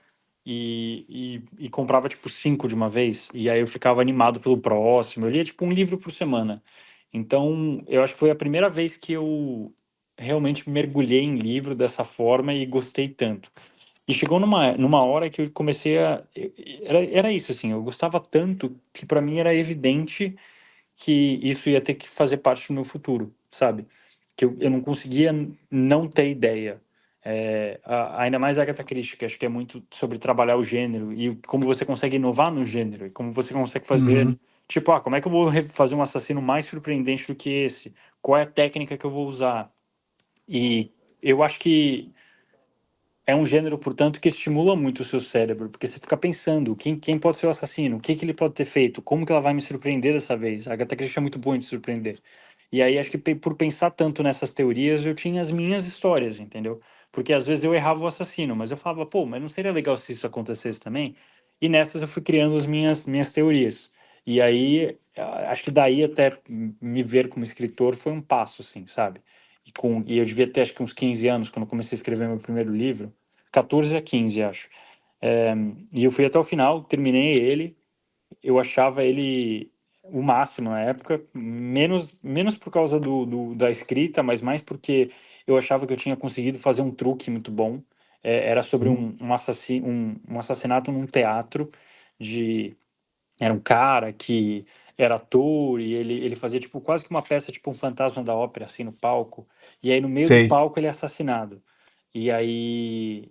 e comprava, tipo, 5 de uma vez. E aí eu ficava animado pelo próximo. Eu lia, tipo, um livro por semana. Então, eu acho que foi a primeira vez que eu realmente mergulhei em livro dessa forma e gostei tanto. E chegou numa hora que eu comecei a. Era isso, assim, eu gostava tanto que para mim era evidente que isso ia ter que fazer parte do meu futuro, sabe? Que eu não conseguia não ter ideia. Ainda mais a Agatha Christie, que acho que é muito sobre trabalhar o gênero e como você consegue inovar no gênero e como você consegue fazer, Uhum. tipo, como é que eu vou fazer um assassino mais surpreendente do que esse? Qual é a técnica que eu vou usar? E eu acho que é um gênero, portanto, que estimula muito o seu cérebro, porque você fica pensando quem pode ser o assassino, o que ele pode ter feito, como que ela vai me surpreender dessa vez. A Agatha Christie é muito boa em te surpreender. E aí acho que por pensar tanto nessas teorias, eu tinha as minhas histórias, entendeu? Porque às vezes eu errava o assassino, mas eu falava, pô, mas não seria legal se isso acontecesse também? E nessas eu fui criando as minhas teorias. E aí, acho que daí até me ver como escritor foi um passo, assim, sabe? E eu devia ter acho que uns 15 anos quando eu comecei a escrever meu primeiro livro, 14 a 15, acho. É, e eu fui até o final, terminei ele, eu achava ele o máximo na época, menos por causa da escrita, mas mais porque eu achava que eu tinha conseguido fazer um truque muito bom. Era sobre um assassinato num teatro de era um cara que era ator e ele fazia tipo quase que uma peça, tipo um fantasma da ópera, assim, no palco. E aí no meio do Sei. palco ele é assassinado. E aí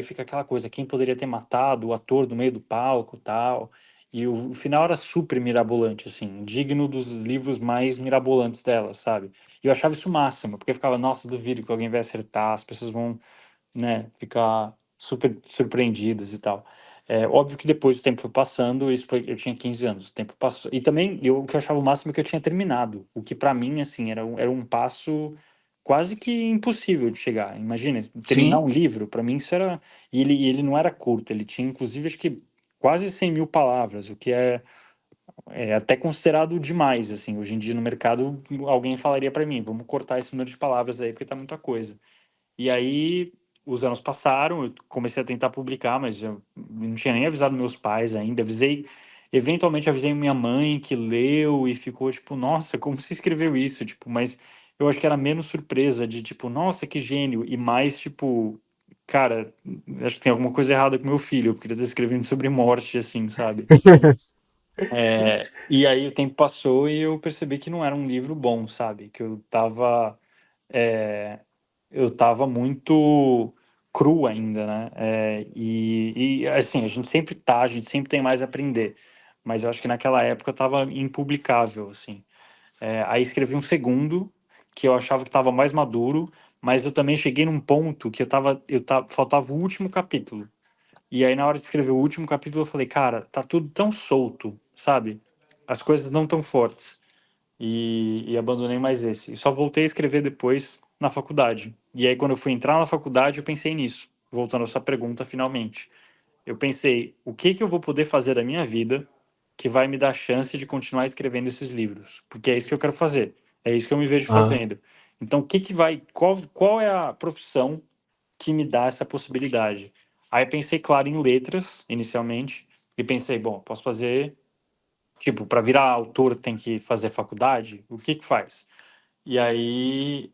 fica aquela coisa, quem poderia ter matado o ator no meio do palco, tal. E o final era super mirabolante, assim, digno dos livros mais mirabolantes dela, sabe? E eu achava isso o máximo, porque eu ficava, nossa, duvido que alguém vai acertar, as pessoas vão, né, ficar super surpreendidas e tal. É óbvio que depois o tempo foi passando, eu tinha 15 anos, o tempo passou. E também, o que eu achava o máximo é que eu tinha terminado, o que pra mim, assim, era um passo quase que impossível de chegar. Imagina, terminar Sim, um livro, pra mim isso era... E ele não era curto, ele tinha, inclusive, acho que quase 100 mil palavras, o que é até considerado demais, assim. Hoje em dia, no mercado, alguém falaria pra mim, vamos cortar esse número de palavras aí, porque tá muita coisa. E aí, os anos passaram, eu comecei a tentar publicar, mas eu não tinha nem avisado meus pais ainda. Eventualmente avisei minha mãe que leu e ficou tipo, nossa, como você escreveu isso? Tipo, mas eu acho que era menos surpresa de tipo, nossa, que gênio, e mais tipo, cara, acho que tem alguma coisa errada com meu filho, porque ele tá escrevendo sobre morte, assim, sabe? E aí o tempo passou e eu percebi que não era um livro bom, sabe? Que é, eu tava muito cru ainda, né? Assim, a gente sempre tem mais a aprender. Mas eu acho que naquela época eu tava impublicável, assim. Aí escrevi um segundo, que eu achava que tava mais maduro, mas eu também cheguei num ponto que faltava o último capítulo. E aí, na hora de escrever o último capítulo, eu falei, cara, tá tudo tão solto, sabe? As coisas não tão fortes e abandonei mais esse. E só voltei a escrever depois na faculdade. E aí, quando eu fui entrar na faculdade, eu pensei nisso. Voltando à sua pergunta, finalmente. Eu pensei, o que que eu vou poder fazer da minha vida que vai me dar a chance de continuar escrevendo esses livros? Porque é isso que eu quero fazer. É isso que eu me vejo ah, fazendo. Então, o que que vai... qual é a profissão que me dá essa possibilidade? Aí pensei, claro, em letras, inicialmente. E pensei, bom, posso fazer... Tipo, para virar autor tem que fazer faculdade? O que que faz? E aí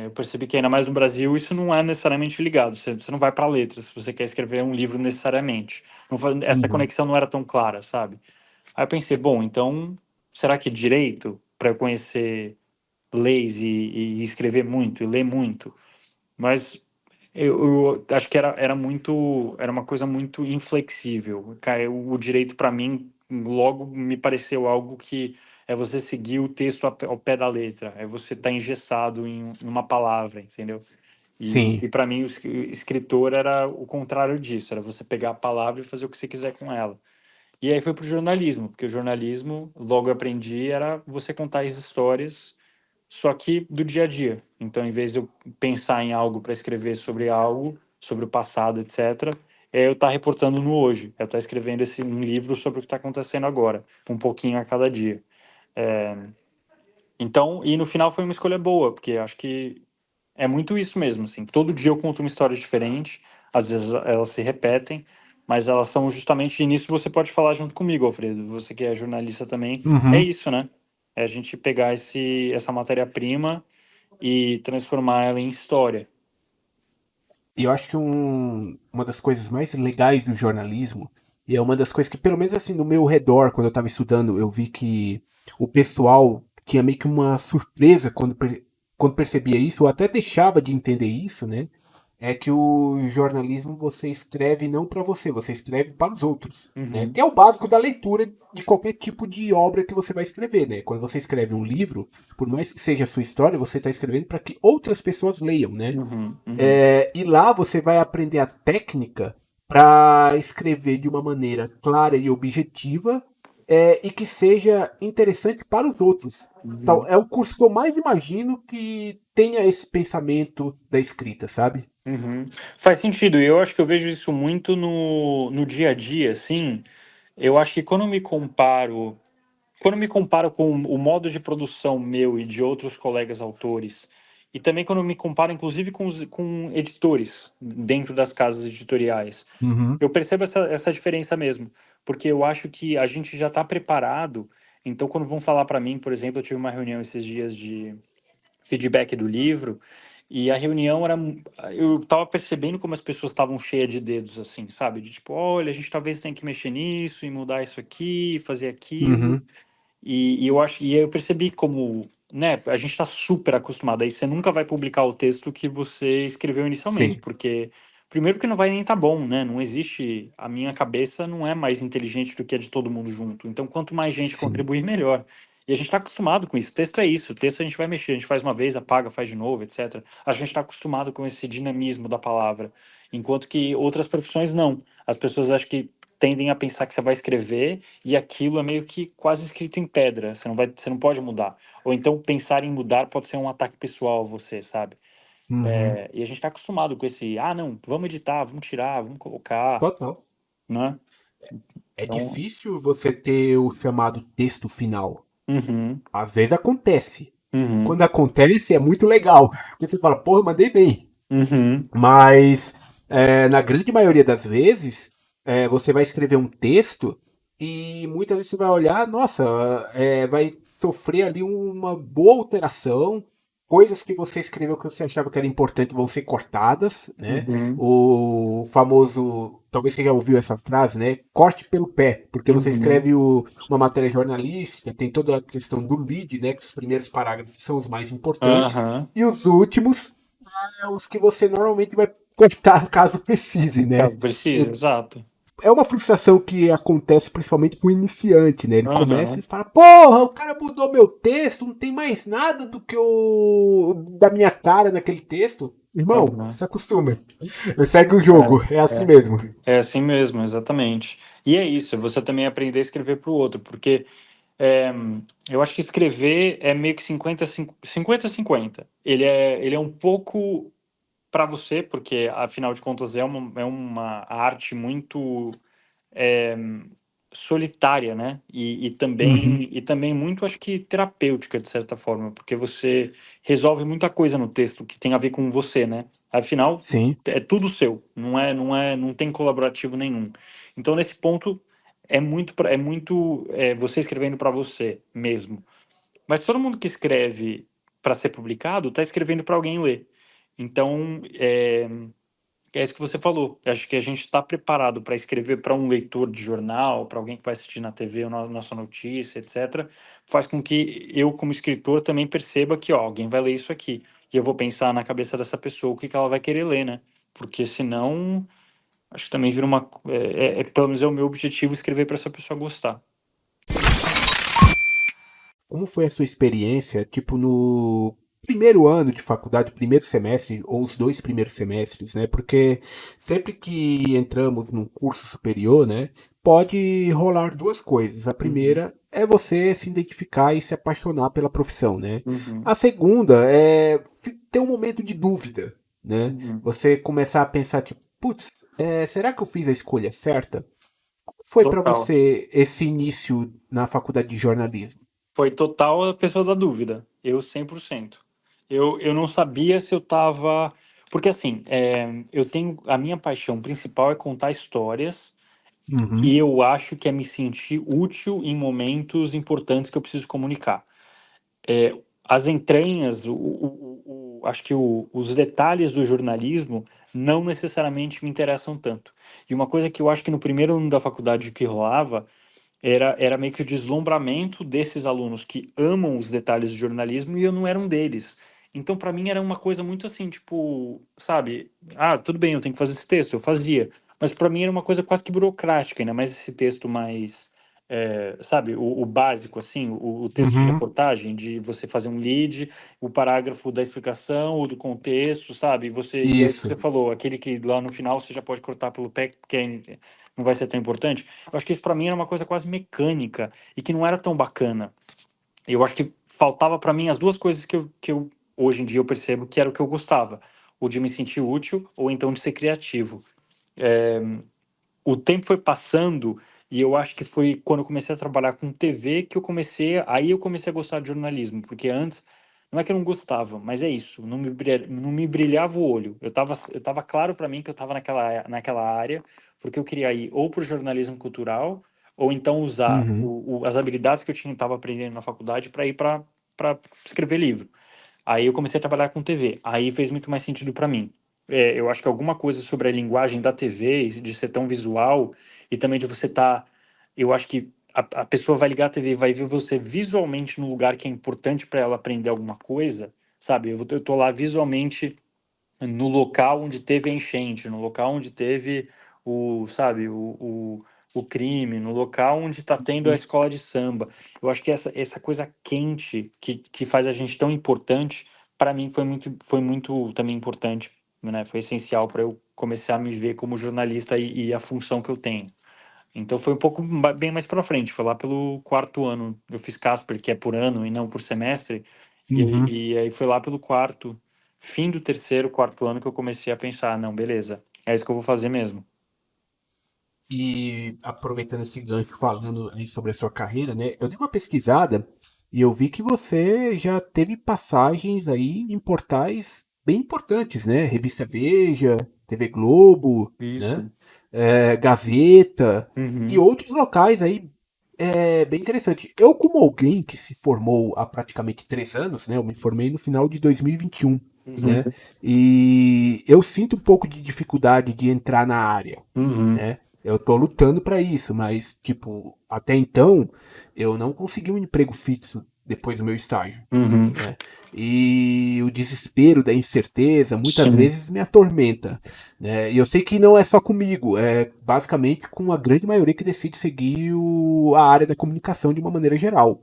eu percebi que ainda mais no Brasil isso não é necessariamente ligado. Você não vai para letras se você quer escrever um livro necessariamente. Essa uhum. conexão não era tão clara, sabe? Aí eu pensei, bom, então será que direito para eu conhecer leis e escrever muito e ler muito? Mas eu acho que era uma coisa muito inflexível. O direito para mim logo me pareceu algo que é você seguir o texto ao pé da letra, é você estar engessado em uma palavra, entendeu? E Sim. para mim escritor era o contrário disso, era você pegar a palavra e fazer o que você quiser com ela. E aí foi pro jornalismo, porque o jornalismo, logo eu aprendi, era você contar as histórias só que do dia a dia. Então, em vez de eu pensar em algo para escrever sobre algo, sobre o passado, etc., eu estar reportando no hoje. Eu estar escrevendo um livro sobre o que está acontecendo agora, um pouquinho a cada dia. Então, e no final foi uma escolha boa, porque acho que é muito isso mesmo, assim. Todo dia eu conto uma história diferente, às vezes elas se repetem, mas elas são justamente, e nisso você pode falar junto comigo, Alfredo, você que é jornalista também, é Uhum. isso, né? É a gente pegar essa matéria-prima e transformar ela em história. E eu acho que uma das coisas mais legais do jornalismo, e é uma das coisas que, pelo menos assim, no meu redor, quando eu estava estudando, eu vi que o pessoal tinha meio que uma surpresa quando percebia isso, ou até deixava de entender isso, né? É que o jornalismo você escreve não para você, você escreve para os outros, né? Uhum, Que é o básico da leitura de qualquer tipo de obra que você vai escrever, né? Quando você escreve um livro, por mais que seja a sua história, você está escrevendo para que outras pessoas leiam, né? uhum, uhum, E lá você vai aprender a técnica para escrever de uma maneira clara e objetiva, e que seja interessante para os outros. Então, uhum, é o curso que eu mais imagino que tenha esse pensamento da escrita, sabe? uhum. Faz sentido, e eu acho que eu vejo isso muito no dia a dia, assim. Eu acho que quando me comparo com o modo de produção meu e de outros colegas autores, e também quando me comparo, inclusive, com editores dentro das casas editoriais, Uhum. eu percebo essa diferença mesmo, porque eu acho que a gente já está preparado. Então, quando vão falar para mim, por exemplo, eu tive uma reunião esses dias de feedback do livro, e a reunião era. Eu tava percebendo como as pessoas estavam cheias de dedos, assim, sabe? De tipo, olha, a gente talvez tenha que mexer nisso e mudar isso aqui, fazer aquilo. Uhum. E eu percebi como, né, a gente está super acostumado. Aí você nunca vai publicar o texto que você escreveu inicialmente, Sim. porque Primeiro que não vai nem tá bom, né? Não existe. A minha cabeça não é mais inteligente do que a de todo mundo junto. Então, quanto mais gente Sim. contribuir, melhor. E a gente está acostumado com isso. Texto é isso. Texto a gente vai mexer, a gente faz uma vez, apaga, faz de novo, etc. A gente está acostumado com esse dinamismo da palavra. Enquanto que outras profissões não. As pessoas acho que tendem a pensar que você vai escrever e aquilo é meio que quase escrito em pedra. Você não pode mudar. Ou então pensar em mudar pode ser um ataque pessoal a você, sabe? Uhum. E a gente está acostumado com esse, não, vamos editar, vamos tirar, vamos colocar, Total. né? É Então, difícil você ter o chamado texto final. uhum, Às vezes acontece. E uhum, quando acontece é muito legal. Porque você fala, porra, eu mandei bem. uhum, Mas na grande maioria das vezes, você vai escrever um texto e muitas vezes você vai olhar, nossa, vai sofrer ali uma boa alteração. Coisas que você escreveu que você achava que era importante vão ser cortadas, né? uhum, O famoso, talvez você já ouviu essa frase, né? Corte pelo pé, porque você uhum, escreve uma matéria jornalística, tem toda a questão do lead, né? Que os primeiros parágrafos são os mais importantes aham, e os últimos os que você normalmente vai cortar caso precise, né? caso precise, exato. É uma frustração que acontece principalmente com o iniciante, né? Ele começa e Aham, fala, porra, o cara mudou meu texto, não tem mais nada do que o da minha cara naquele texto. Irmão, aham. se acostuma. Segue o jogo, é É, assim é. mesmo. É assim mesmo, exatamente. E é isso, é você também aprender a escrever para o outro, porque é, eu acho que escrever é meio que 50-50. Ele é um pouco para você, porque afinal de contas é uma arte muito é, solitária, né? E Uhum. também muito, acho que terapêutica, de certa forma, porque você resolve muita coisa no texto que tem a ver com você, né? Afinal, Sim. é tudo seu, não tem colaborativo nenhum. Então, nesse ponto, é você escrevendo para você mesmo. Mas todo mundo que escreve para ser publicado está escrevendo para alguém ler. Então, é isso que você falou. Eu acho que a gente está preparado para escrever para um leitor de jornal, para alguém que vai assistir na TV a nossa notícia, etc. Faz com que eu, como escritor, também perceba que ó, alguém vai ler isso aqui. E eu vou pensar na cabeça dessa pessoa o que ela vai querer ler, né? Porque senão, acho que também vira uma. Pelo menos é o meu objetivo escrever para essa pessoa gostar. Como foi a sua experiência, tipo, no primeiro ano de faculdade, primeiro semestre, ou os dois primeiros semestres, né? Porque sempre que entramos num curso superior, né, pode rolar duas coisas. A Uhum, primeira é você se identificar e se apaixonar pela profissão, né? uhum, A segunda é ter um momento de dúvida, né? uhum. Você começar a pensar, tipo, putz, será que eu fiz a escolha certa? Como foi para Total. você esse início na faculdade de jornalismo? Foi total a pessoa da dúvida. Eu 100%. Eu não sabia se eu tava. Porque assim, eu tenho. A minha paixão principal é contar histórias Uhum. e eu acho que é me sentir útil em momentos importantes que eu preciso comunicar. As entranhas, acho que os detalhes do jornalismo não necessariamente me interessam tanto. E uma coisa que eu acho que no primeiro ano da faculdade que rolava era meio que o deslumbramento desses alunos que amam os detalhes do jornalismo e eu não era um deles. Então, para mim, era uma coisa muito assim, tipo, sabe? Tudo bem, eu tenho que fazer esse texto, eu fazia. Mas para mim era uma coisa quase que burocrática, ainda mais esse texto mais, sabe, o básico, assim, o texto de Uhum. reportagem, de você fazer um lead, o parágrafo da explicação ou do contexto, sabe? E é isso que Isso. você falou, aquele que lá no final você já pode cortar pelo pé, porque não vai ser tão importante. Eu acho que isso para mim era uma coisa quase mecânica e que não era tão bacana. Eu acho que faltava para mim as duas coisas que eu hoje em dia eu percebo que era o que eu gostava, o de me sentir útil ou então de ser criativo. O tempo foi passando e eu acho que foi quando eu comecei a trabalhar com TV que aí eu comecei a gostar de jornalismo, porque antes não é que eu não gostava, mas é isso, não me brilhava o olho. Eu tava claro para mim que eu estava naquela área, porque eu queria ir ou para o jornalismo cultural, ou então usar Uhum. as habilidades que eu estava aprendendo na faculdade para ir para escrever livro. Aí eu comecei a trabalhar com TV. Aí fez muito mais sentido para mim. Eu acho que alguma coisa sobre a linguagem da TV, de ser tão visual, e também de você estar. Eu acho que a pessoa vai ligar a TV e vai ver você visualmente no lugar que é importante para ela aprender alguma coisa, sabe? Eu tô lá visualmente no local onde teve a enchente, no local onde teve sabe, o crime, no local onde está tendo a Uhum. escola de samba. Eu acho que essa coisa quente que faz a gente tão importante, para mim foi muito também importante, né? Foi essencial para eu começar a me ver como jornalista e a função que eu tenho. Então foi um pouco bem mais para frente, foi lá pelo quarto ano. Eu fiz Casper, que é por ano e não por semestre, Uhum. e aí foi lá pelo quarto, fim do terceiro, quarto ano que eu comecei a pensar, não, beleza, é isso que eu vou fazer mesmo. E aproveitando esse gancho, falando aí sobre a sua carreira, né? Eu dei uma pesquisada e eu vi que você já teve passagens aí em portais bem importantes, né? Revista Veja, TV Globo, né? Isso. Gazeta e Uhum. outros locais aí bem interessante. Eu, como alguém que se formou há praticamente 3 anos, né? Eu me formei no final de 2021, Uhum. né? E eu sinto um pouco de dificuldade de entrar na área, Uhum. né? Eu tô lutando para isso, mas, tipo, até então, eu não consegui um emprego fixo depois do meu estágio, Uhum. né? E o desespero da incerteza muitas Sim. vezes me atormenta, né? E eu sei que não é só comigo, é basicamente com a grande maioria que decide seguir a área da comunicação de uma maneira geral.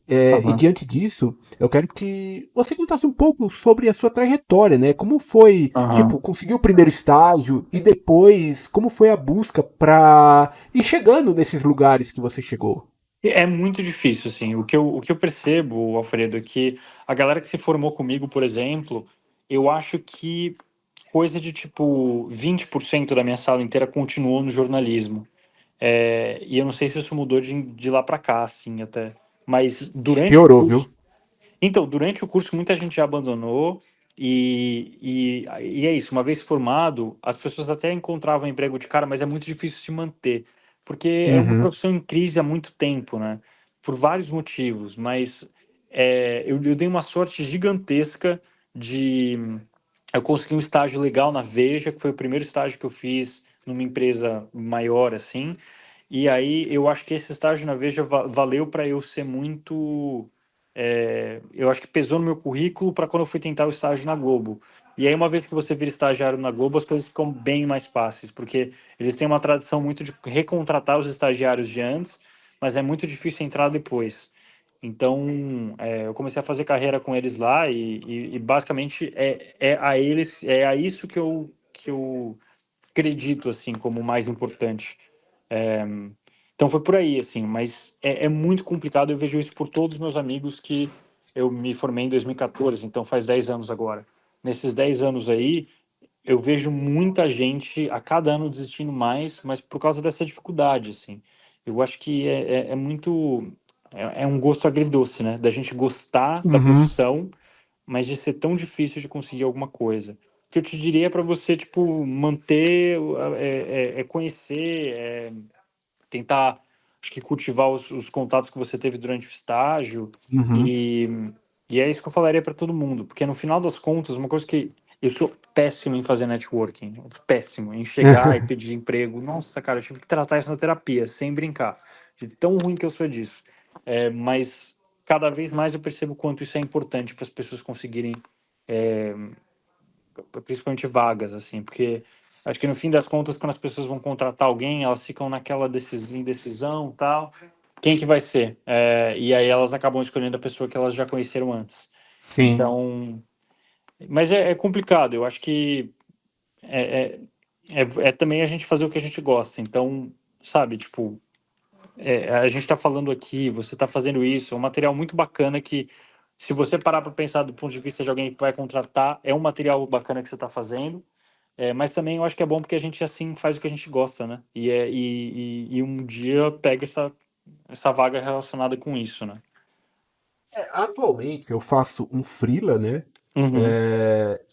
E Aham. diante disso, eu quero que você contasse um pouco sobre a sua trajetória, né? Como foi, tipo, Aham. conseguir o primeiro estágio e depois como foi a busca pra ir chegando nesses lugares que você chegou. É muito difícil, assim. O que eu percebo, Alfredo, é que a galera que se formou comigo, por exemplo, eu acho que coisa de tipo 20% da minha sala inteira continuou no jornalismo. E eu não sei se isso mudou de lá para cá, assim, até. Mas Acho que durante o piorou, viu? curso. Então, durante o curso, muita gente já abandonou. E é isso, uma vez formado, as pessoas até encontravam emprego de cara, mas é muito difícil se manter. Porque é uma Uhum, profissão em crise há muito tempo, né? Por vários motivos. Mas eu dei uma sorte gigantesca de. Eu consegui um estágio legal na Veja, que foi o primeiro estágio que eu fiz numa empresa maior, assim. E aí eu acho que esse estágio na Veja valeu para eu ser muito. Eu acho que pesou no meu currículo para quando eu fui tentar o estágio na Globo. E aí, uma vez que você vira estagiário na Globo, as coisas ficam bem mais fáceis, porque eles têm uma tradição muito de recontratar os estagiários de antes, mas é muito difícil entrar depois. Então, eu comecei a fazer carreira com eles lá e basicamente é a isso que eu acredito assim como o mais importante. É, então foi por aí, assim, mas é muito complicado. Eu vejo isso por todos os meus amigos que eu me formei em 2014, então faz 10 anos agora. Nesses 10 anos aí, eu vejo muita gente a cada ano desistindo mais, mas por causa dessa dificuldade, assim. Eu acho que é muito. É um gosto agridoce, né? Da gente gostar da uhum, profissão, mas de ser tão difícil de conseguir alguma coisa. O que eu te diria para você, tipo, manter, conhecer, tentar, acho que cultivar os contatos que você teve durante o estágio uhum. e, e é isso que eu falaria para todo mundo, porque no final das contas, uma coisa que eu sou péssimo em fazer networking, péssimo em chegar e pedir emprego. Nossa, cara, eu tive que tratar isso na terapia, sem brincar, de tão ruim que eu sou disso. Mas cada vez mais eu percebo o quanto isso é importante para as pessoas conseguirem principalmente vagas, assim, porque acho que no fim das contas, quando as pessoas vão contratar alguém, elas ficam naquela indecisão, tal, quem que vai ser? E aí elas acabam escolhendo a pessoa que elas já conheceram antes. Sim. Então, mas é complicado. Eu acho que é, é também a gente fazer o que a gente gosta. Então, sabe, tipo, a gente está falando aqui, você está fazendo isso, é um material muito bacana que, se você parar para pensar do ponto de vista de alguém que vai contratar, é um material bacana que você está fazendo. Mas também eu acho que é bom porque a gente assim faz o que a gente gosta, né? E um dia pega essa vaga relacionada com isso, né? Atualmente eu faço um freela, né? Uhum,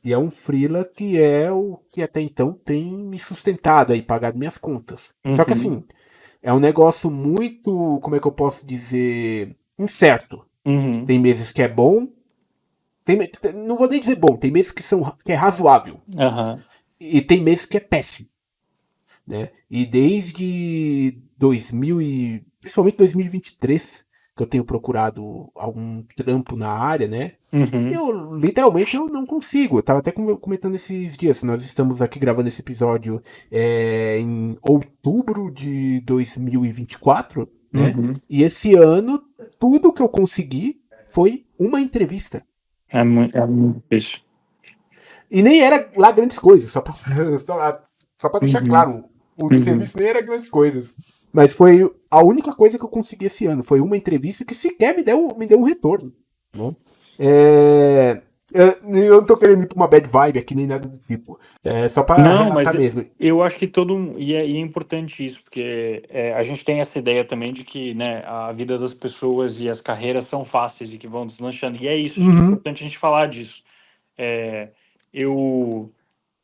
E é um freela que é o que até então tem me sustentado aí, pagado minhas contas. Só que uhum, assim, é um negócio muito, como é que eu posso dizer, incerto. uhum, Tem meses que é bom, não vou nem dizer bom, tem meses que é razoável aham, e tem meses que é péssimo, né? E desde 2000 principalmente 2023 que eu tenho procurado algum trampo na área, né? Uhum. Literalmente, eu não consigo. Eu tava até comentando esses dias. Nós estamos aqui gravando esse episódio em outubro de 2024, né? Uhum. E esse ano, tudo que eu consegui foi uma entrevista. É muito difícil. E nem era lá grandes coisas, só pra, só pra deixar Uhum. claro. O Uhum. serviço nem era grandes coisas. Mas foi a única coisa que eu consegui esse ano. Foi uma entrevista que sequer me deu um retorno. Né? É, eu não tô querendo ir pra uma bad vibe aqui, nem nada do tipo. É só pra Não, mas relatar mesmo. eu acho que e é importante isso, porque a gente tem essa ideia também de que, né, a vida das pessoas e as carreiras são fáceis e que vão deslanchando. E é isso, acho que é Uhum, importante a gente falar disso. É, eu,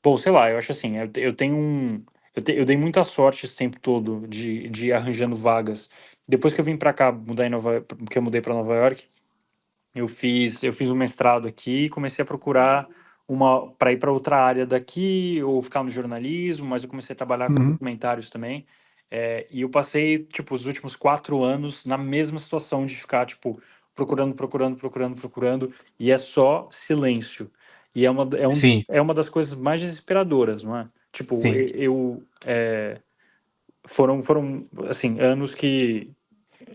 bom, sei lá, eu acho assim, eu tenho eu dei muita sorte esse tempo todo de ir arranjando vagas. Depois que eu vim pra cá, que eu mudei pra Nova York, eu fiz um mestrado aqui e comecei a procurar uma para ir para outra área daqui ou ficar no jornalismo, mas eu comecei a trabalhar com uhum, documentários também. E eu passei, tipo, os últimos 4 anos na mesma situação de ficar, tipo, procurando, procurando, procurando, procurando, e é só silêncio. E sim, é uma das coisas mais desesperadoras, não é? Tipo, sim, foram, assim, anos que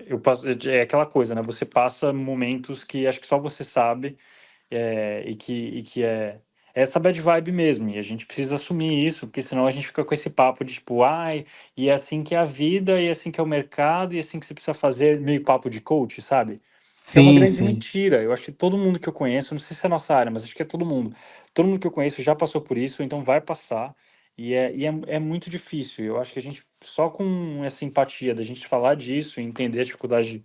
eu passo, é aquela coisa, né? Você passa momentos que acho que só você sabe, e que é essa bad vibe mesmo. E a gente precisa assumir isso, porque senão a gente fica com esse papo de tipo, ai, e é assim que é a vida, e é assim que é o mercado, e é assim que você precisa fazer, meio papo de coach, sabe? Que é uma sim, grande sim. mentira. Eu acho que todo mundo que eu conheço, não sei se é a nossa área, mas acho que é todo mundo. Todo mundo que eu conheço já passou por isso, então vai passar. E é muito difícil. Eu acho que a gente, só com essa empatia da gente falar disso e entender a dificuldade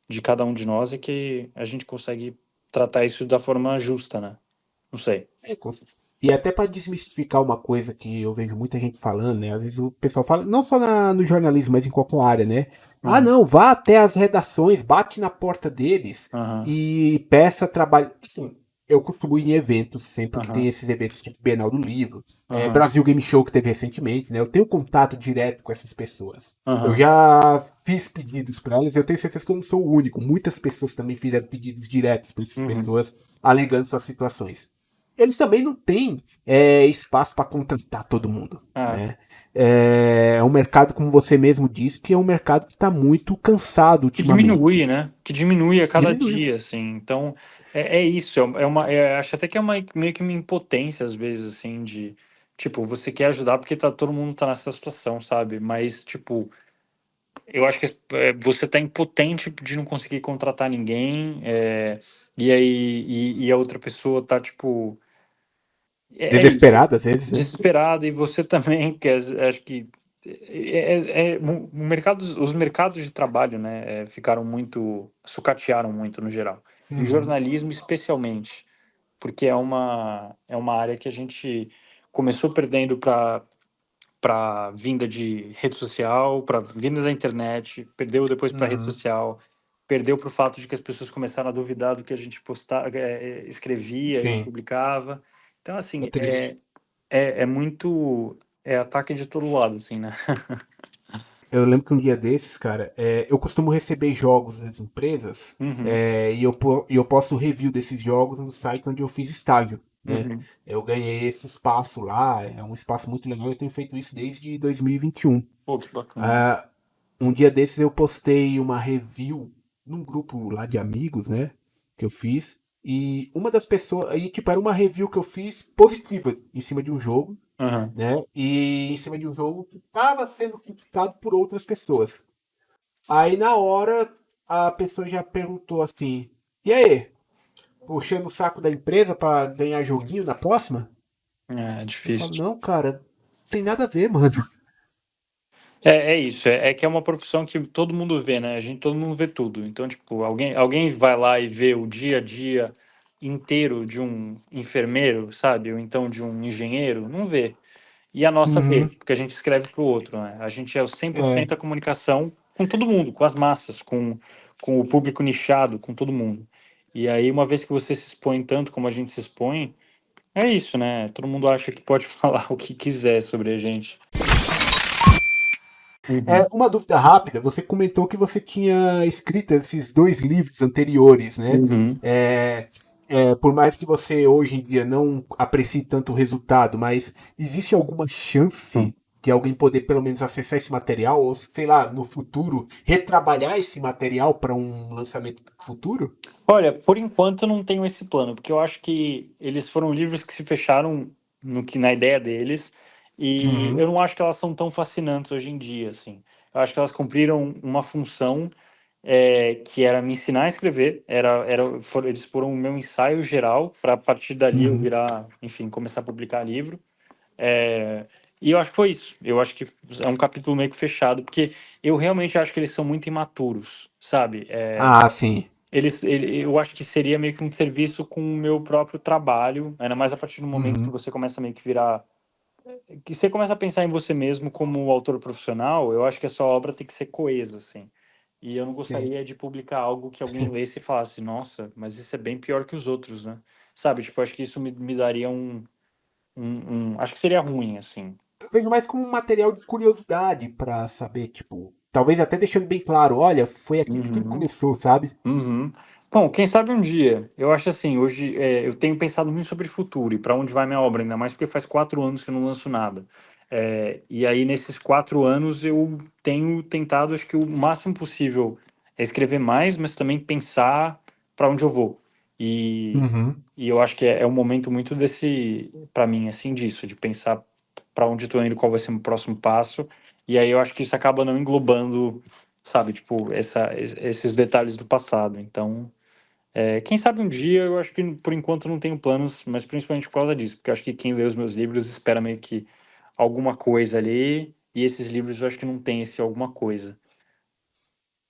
de cada um de nós, é que a gente consegue tratar isso da forma justa, né? Não sei. É, e até para desmistificar uma coisa que eu vejo muita gente falando, né? Às vezes o pessoal fala, não só no jornalismo, mas em qualquer área, né? Ah, Uhum. não, vá até as redações, bate na porta deles Aham. e peça trabalho. Assim, eu costumo ir em eventos, sempre que tem Aham. esses eventos tipo Bienal do Livro, Aham. Brasil Game Show que teve recentemente, né? Eu tenho contato direto com essas pessoas. Eu Aham. já fiz pedidos para elas, eu tenho certeza que eu não sou o único. Muitas pessoas também fizeram pedidos diretos para essas Uhum. pessoas, alegando suas situações. Eles também não têm espaço para contratar todo mundo. Ah, Né? É um mercado, como você mesmo disse, que é um mercado que está muito cansado que ultimamente. diminui, né? Que diminui a cada Diminui. dia, assim. Então, é isso. Acho até que é meio que uma impotência, às vezes, assim, de. Tipo, você quer ajudar porque todo mundo tá nessa situação, sabe? Mas, tipo, eu acho que você tá impotente de não conseguir contratar ninguém, e aí e a outra pessoa tá, tipo. É isso. Desesperado às vezes, né? Desesperada, e você também, que acho que os mercados de trabalho, né, ficaram muito, sucatearam muito no geral. E o Uhum. jornalismo especialmente, porque é uma área que a gente começou perdendo para vinda de rede social, para vinda da internet, perdeu depois para rede Uhum. social, perdeu para o fato de que as pessoas começaram a duvidar do que a gente escrevia e Sim, publicava. Então, é assim, triste. é muito. É ataque de todo lado, assim, né? Eu lembro que um dia desses, cara, eu costumo receber jogos das empresas Uhum, e eu posto review desses jogos no site onde eu fiz estágio. Né? uhum. Eu ganhei esse espaço lá, é um espaço muito legal, eu tenho feito isso desde 2021. Pô, que bacana. Ah, um dia desses eu postei uma review num grupo lá de amigos, né? Que eu fiz. E uma das pessoas. Aí, tipo, era uma review que eu fiz positiva em cima de um jogo, Aham. né? E em cima de um jogo que estava sendo criticado por outras pessoas. Aí na hora a pessoa já perguntou assim: E aí? Puxando o saco da empresa para ganhar joguinho na próxima? É Eu falo: difícil. Não, cara, tem nada a ver, mano. É isso, é que é uma profissão que todo mundo vê, né? Todo mundo vê tudo. Então, tipo, alguém vai lá e vê o dia a dia inteiro de um enfermeiro, sabe? Ou então de um engenheiro, não vê. E a nossa vê, Uhum. porque a gente escreve para o outro, né? A gente é o 100% É, a comunicação com todo mundo, com as massas, com o público nichado, com todo mundo. E aí, uma vez que você se expõe tanto como a gente se expõe, é isso, né? Todo mundo acha que pode falar o que quiser sobre a gente. Uhum. Uma dúvida rápida, você comentou que você tinha escrito esses dois livros anteriores, né? Uhum. É, por mais que você hoje em dia não aprecie tanto o resultado, mas existe alguma Hum. chance de alguém poder pelo menos acessar esse material, ou sei lá, no futuro, retrabalhar esse material para um lançamento futuro? Olha, por enquanto eu não tenho esse plano, porque eu acho que eles foram livros que se fecharam no que na ideia deles, e eu Uhum, não acho que elas são tão fascinantes hoje em dia, assim. Eu acho que elas cumpriram uma função que era me ensinar a escrever, eles foram o meu ensaio geral para a partir dali eu uhum, virar, enfim, começar a publicar livro. É, e eu acho que foi isso. Eu acho que é um capítulo meio que fechado, porque eu realmente acho que eles são muito imaturos, sabe? Ah, sim. Eu acho que seria meio que um serviço com o meu próprio trabalho, ainda mais a partir do momento que Uhum, você começa a meio que virar, que você começa a pensar em você mesmo como autor profissional. Eu acho que a sua obra tem que ser coesa, assim. E eu não sim. gostaria de publicar algo que alguém lesse e falasse, nossa, mas isso é bem pior que os outros, né? Sabe? Tipo, acho que isso me daria acho que seria ruim, assim. Eu vejo mais como um material de curiosidade para saber, tipo, talvez até deixando bem claro, olha, foi aqui que tudo Uhum. começou, sabe? Uhum. Bom, quem sabe um dia. Eu acho assim, hoje eu tenho pensado muito sobre o futuro e para onde vai minha obra, ainda mais porque faz 4 anos que eu não lanço nada. E aí, nesses 4 anos, eu tenho tentado, acho que o máximo possível é escrever mais, mas também pensar para onde eu vou. E, Uhum. e eu acho que é um momento muito desse, para mim, assim, disso, de pensar para onde estou indo, qual vai ser o meu próximo passo. E aí eu acho que isso acaba não englobando, sabe, tipo, esses detalhes do passado. Então, quem sabe um dia, eu acho que por enquanto não tenho planos, mas principalmente por causa disso, porque eu acho que quem lê os meus livros espera meio que alguma coisa ali, e esses livros eu acho que não tem esse alguma coisa.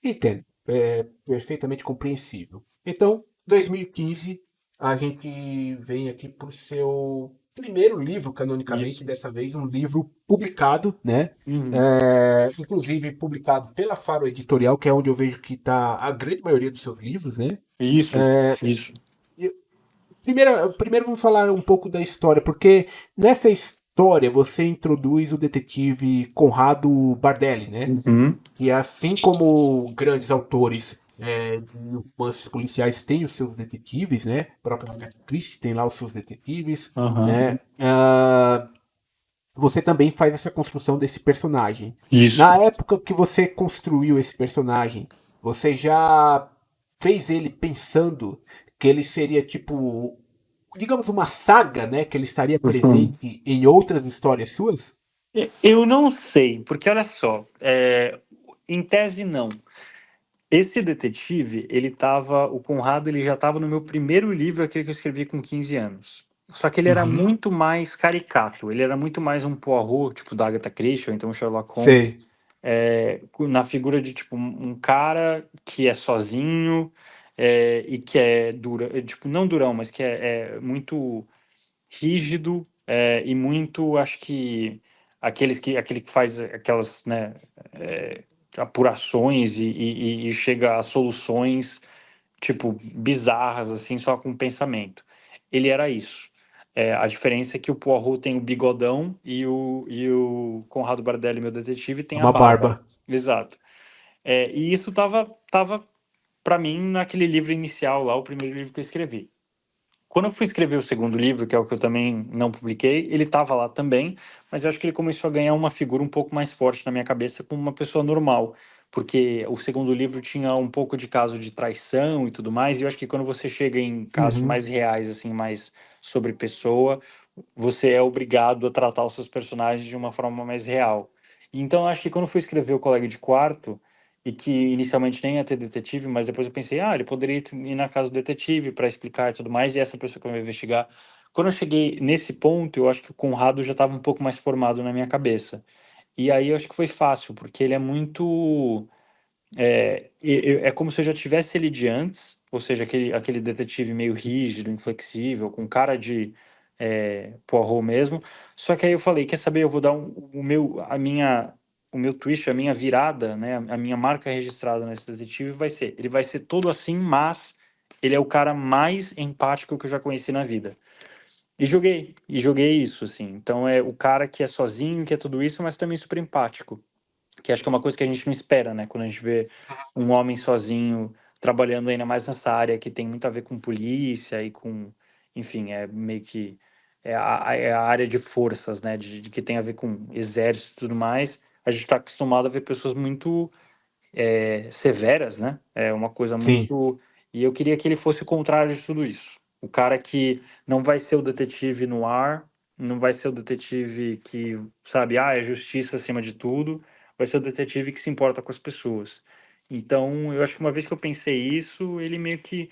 Entendo. É perfeitamente compreensível. Então, 2015, a gente vem aqui pro seu primeiro livro, canonicamente, Isso. dessa vez um livro publicado, né? Uhum. Inclusive publicado pela Faro Editorial, que é onde eu vejo que está a grande maioria dos seus livros, né? Isso, isso. E primeiro vamos falar um pouco da história, porque nessa história você introduz o detetive Conrado Bardelli, né? Uhum. Que assim como grandes autores de romances policiais têm os seus detetives, né? O próprio Agatha Christie tem lá os seus detetives, Aham. né? Você também faz essa construção desse personagem. Isso. Na época que você construiu esse personagem, você já fez ele pensando que ele seria tipo, digamos, uma saga, né? Que ele estaria Uhum. presente em outras histórias suas? Eu não sei, porque olha só, em tese não. Esse detetive, o Conrado, ele já estava no meu primeiro livro, aquele que eu escrevi com 15 anos. Só que ele era Uhum. muito mais caricato, ele era muito mais um Poirot, tipo da Agatha Christie, ou então um Sherlock Holmes, Sei. na figura de tipo um cara que é sozinho e que é dura, tipo não durão, mas que é muito rígido e muito, acho que aquele que faz aquelas, né, apurações e chega a soluções tipo bizarras assim só com pensamento. Ele era isso. A diferença é que o Poirot tem o bigodão e o Conrado Bardelli, meu detetive, tem a Uma barba. barba. Exato. E isso tava para mim naquele livro inicial lá, o primeiro livro que eu escrevi. Quando eu fui escrever o segundo livro, que é o que eu também não publiquei, ele estava lá também, mas eu acho que ele começou a ganhar uma figura um pouco mais forte na minha cabeça como uma pessoa normal, porque o segundo livro tinha um pouco de caso de traição e tudo mais, e eu acho que quando você chega em casos Uhum. mais reais, assim, mais sobre pessoa, você é obrigado a tratar os seus personagens de uma forma mais real. Então, eu acho que quando eu fui escrever O Colega de Quarto, e que inicialmente nem ia ter detetive, mas depois eu pensei, ele poderia ir na casa do detetive para explicar e tudo mais, e essa pessoa que vai investigar. Quando eu cheguei nesse ponto, eu acho que o Conrado já estava um pouco mais formado na minha cabeça. E aí eu acho que foi fácil, porque ele é muito. É como se eu já tivesse ele de antes, ou seja, aquele detetive meio rígido, inflexível, com cara de Poirot mesmo. Só que aí eu falei, quer saber, eu vou dar o meu twist, a minha virada, né, a minha marca registrada nesse detetive ele vai ser todo assim, mas ele é o cara mais empático que eu já conheci na vida. E joguei isso, assim. Então é o cara que é sozinho, que é tudo isso, mas também super empático, que acho que é uma coisa que a gente não espera, né? Quando a gente vê um homem sozinho trabalhando ainda mais nessa área que tem muito a ver com polícia e com, enfim, é meio que é a área de forças, né, de que tem a ver com exército e tudo mais. A gente está acostumado a ver pessoas muito severas, né? É uma coisa Sim. muito. E eu queria que ele fosse o contrário de tudo isso. O cara que não vai ser o detetive no ar, não vai ser o detetive que, sabe, é justiça acima de tudo, vai ser o detetive que se importa com as pessoas. Então, eu acho que uma vez que eu pensei isso, ele meio que.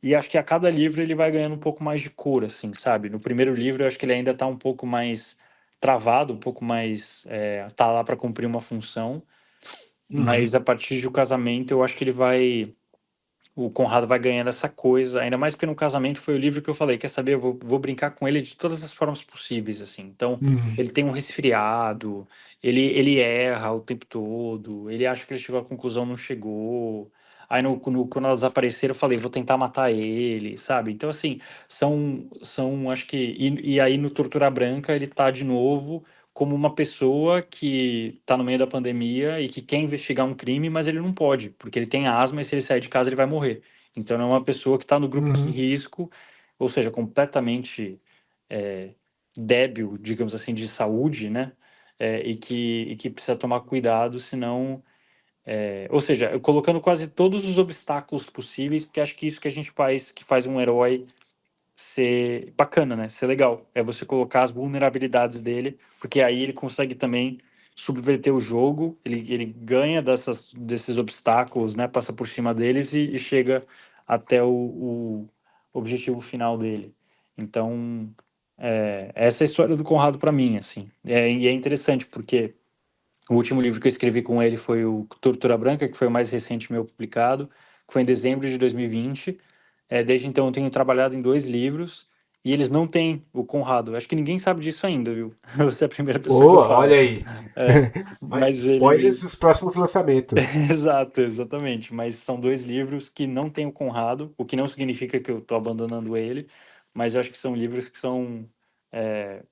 E acho que a cada livro ele vai ganhando um pouco mais de cor, assim, sabe? No primeiro livro, eu acho que ele ainda tá um pouco mais travado, um pouco mais. Tá lá para cumprir uma função. Uhum. Mas a partir do casamento, eu acho que ele vai. O Conrado vai ganhando essa coisa, ainda mais porque no casamento foi o livro que eu falei, quer saber? Eu vou brincar com ele de todas as formas possíveis, assim. Então, Uhum. ele tem um resfriado, ele erra o tempo todo, ele acha que ele chegou à conclusão, não chegou. Aí, quando elas apareceram, eu falei, vou tentar matar ele, sabe? Então, assim, acho que. E aí, no Tortura Branca, ele tá de novo como uma pessoa que está no meio da pandemia e que quer investigar um crime, mas ele não pode, porque ele tem asma e se ele sair de casa ele vai morrer. Então é uma pessoa que está no grupo de Uhum. risco, ou seja, completamente é, débil, digamos assim, de saúde, né? E que precisa tomar cuidado, senão. Ou seja, colocando quase todos os obstáculos possíveis, porque acho que isso que a gente faz, que faz um herói ser bacana, né? Ser legal. É você colocar as vulnerabilidades dele, porque aí ele consegue também subverter o jogo, ele ganha desses obstáculos, né? Passa por cima deles e chega até o objetivo final dele. Então, essa é a história do Conrado para mim, assim. E é interessante porque o último livro que eu escrevi com ele foi o Tortura Branca, que foi o mais recente meu publicado, que foi em dezembro de 2020. Desde então eu tenho trabalhado em 2 livros e eles não têm o Conrado. Acho que ninguém sabe disso ainda, viu? Você é a primeira pessoa que eu Olha falo. aí. É, mas Spoilers ele. dos próximos lançamentos. Exato, exatamente. Mas são 2 livros que não têm o Conrado, o que não significa que eu estou abandonando ele, mas eu acho que são livros que são, é,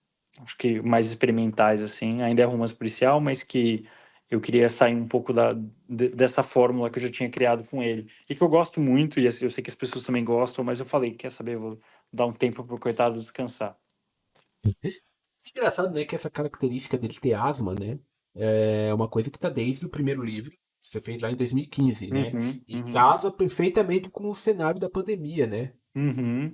acho que mais experimentais, assim. Ainda é romance policial, mas que eu queria sair um pouco dessa fórmula que eu já tinha criado com ele. E que eu gosto muito, e assim, eu sei que as pessoas também gostam, mas eu falei, quer saber, eu vou dar um tempo pro coitado descansar. Engraçado, né, que essa característica dele ter asma, né, é uma coisa que tá desde o primeiro livro, que você fez lá em 2015, né, Uhum, e uhum. casa perfeitamente com o cenário da pandemia, né. Uhum.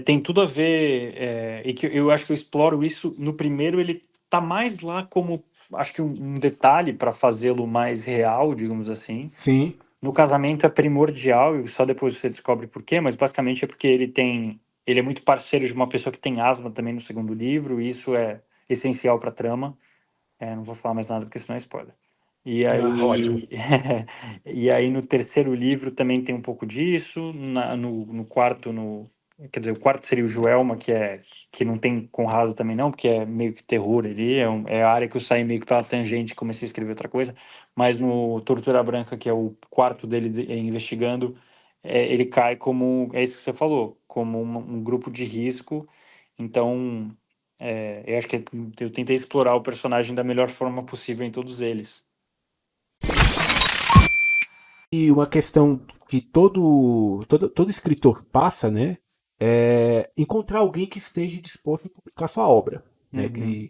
Tem tudo a ver, e que eu acho que eu exploro isso no primeiro, ele tá mais lá como, acho que um detalhe para fazê-lo mais real, digamos assim. Sim. No casamento é primordial, e só depois você descobre por quê, mas basicamente é porque ele é muito parceiro de uma pessoa que tem asma também no segundo livro, e isso é essencial para a trama. Não vou falar mais nada porque senão é spoiler. E Ah, ótimo. aí, e aí no terceiro livro também tem um pouco disso. No quarto, quer dizer, o quarto seria o Joelma, que não tem Conrado também não, porque é meio que terror ali. É a área que eu saí meio que pela tangente e comecei a escrever outra coisa. Mas no Tortura Branca, que é o quarto dele investigando, ele cai como, é isso que você falou, como um grupo de risco. Então, eu acho que eu tentei explorar o personagem da melhor forma possível em todos eles. E uma questão que todo escritor passa, né, é encontrar alguém que esteja disposto a publicar sua obra, né, Uhum,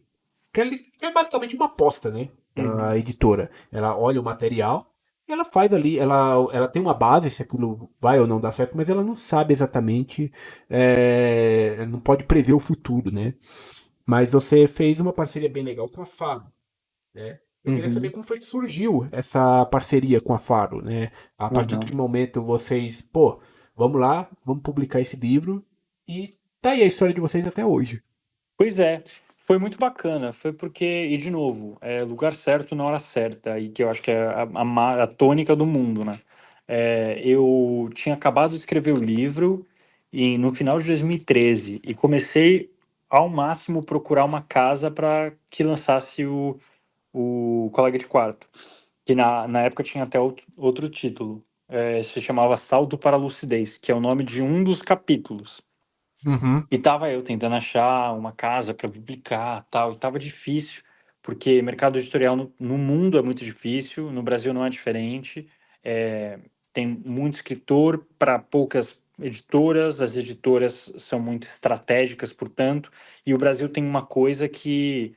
que é basicamente uma aposta, né, da uhum, editora. Ela olha o material, ela faz ali, ela tem uma base se aquilo vai ou não dar certo, mas ela não sabe exatamente, não pode prever o futuro, né. Mas você fez uma parceria bem legal com a Faro, né? Eu queria saber uhum, como foi que surgiu essa parceria com a Faro, né? A partir de que uhum. momento vocês, pô, vamos lá, vamos publicar esse livro e tá aí a história de vocês até hoje. Pois é, foi muito bacana. Foi porque, e de novo, lugar certo na hora certa, e que eu acho que é a tônica do mundo, né? Eu tinha acabado de escrever o livro no final de 2013 e comecei ao máximo procurar uma casa para que lançasse o Colega de Quarto, que na época tinha até outro título. Se chamava Salto para a Lucidez, que é o nome de um dos capítulos. Uhum. E tava eu tentando achar uma casa para publicar, tal, e tava difícil, porque mercado editorial no mundo é muito difícil, no Brasil não é diferente. É, tem muito escritor para poucas editoras, as editoras são muito estratégicas, portanto, e o Brasil tem uma coisa que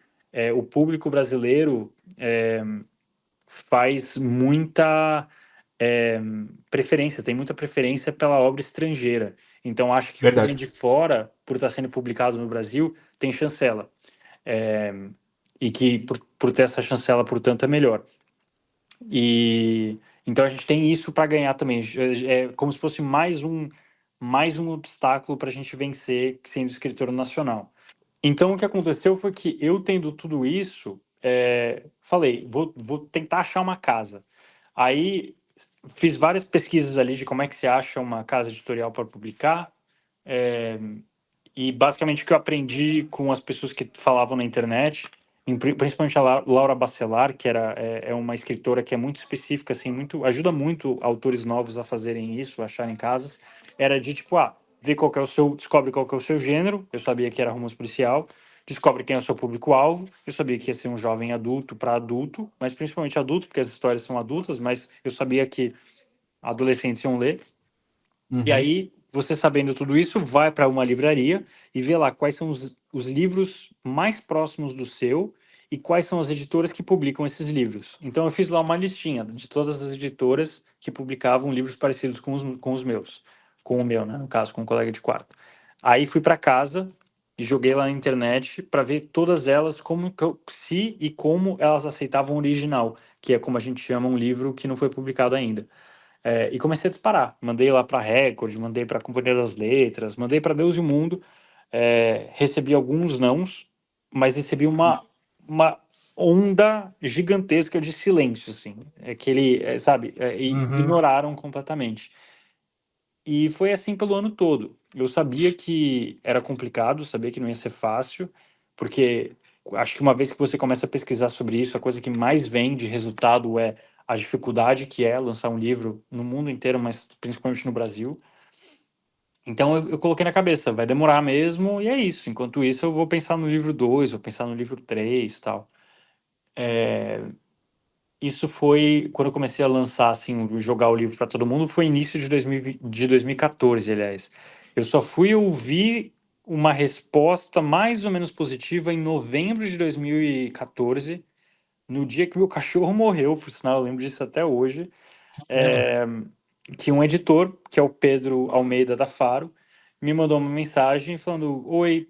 o público brasileiro faz muita preferência, tem muita preferência pela obra estrangeira. Então, acho que quem é Verdade. de fora, por estar sendo publicado no Brasil, tem chancela. E que, por ter essa chancela, portanto, é melhor. E então a gente tem isso para ganhar também. É como se fosse mais um obstáculo para a gente vencer sendo escritor nacional. Então o que aconteceu foi que eu tendo tudo isso, falei, vou tentar achar uma casa. Aí fiz várias pesquisas ali de como é que se acha uma casa editorial para publicar. E basicamente o que eu aprendi com as pessoas que falavam na internet, principalmente a Laura Bacelar, que é uma escritora que é muito específica, assim, ajuda muito autores novos a fazerem isso, a acharem casas, era de tipo, ver qual que é o seu, descobre qual que é o seu gênero, eu sabia que era romance policial, descobre quem é o seu público-alvo, eu sabia que ia ser um jovem adulto para adulto, mas principalmente adulto, porque as histórias são adultas, mas eu sabia que adolescentes iam ler. E Uhum. aí, você sabendo tudo isso, vai para uma livraria e vê lá quais são os livros mais próximos do seu e quais são as editoras que publicam esses livros. Então, eu fiz lá uma listinha de todas as editoras que publicavam livros parecidos com os meus. Com o meu, né? No caso, com um colega de quarto. Aí, fui para casa e joguei lá na internet para ver todas elas, se e como elas aceitavam o original, que é como a gente chama um livro que não foi publicado ainda. E comecei a disparar. Mandei lá para Record, mandei para a Companhia das Letras, mandei para Deus e o Mundo. Recebi alguns nãos, mas recebi uma onda gigantesca de silêncio, assim. Sabe, Uhum. ignoraram completamente. E foi assim pelo ano todo. Eu sabia que era complicado, sabia que não ia ser fácil, porque acho que uma vez que você começa a pesquisar sobre isso, a coisa que mais vem de resultado é a dificuldade que é lançar um livro no mundo inteiro, mas principalmente no Brasil. Então eu coloquei na cabeça, vai demorar mesmo, e é isso. Enquanto isso, eu vou pensar no livro 2, vou pensar no livro 3 e tal. Isso foi quando eu comecei a lançar, assim, jogar o livro para todo mundo, foi início de 2014, aliás. Eu só fui ouvir uma resposta mais ou menos positiva em novembro de 2014, no dia que meu cachorro morreu, por sinal, eu lembro disso até hoje. Caramba. Que um editor, que é o Pedro Almeida da Faro, me mandou uma mensagem falando: Oi,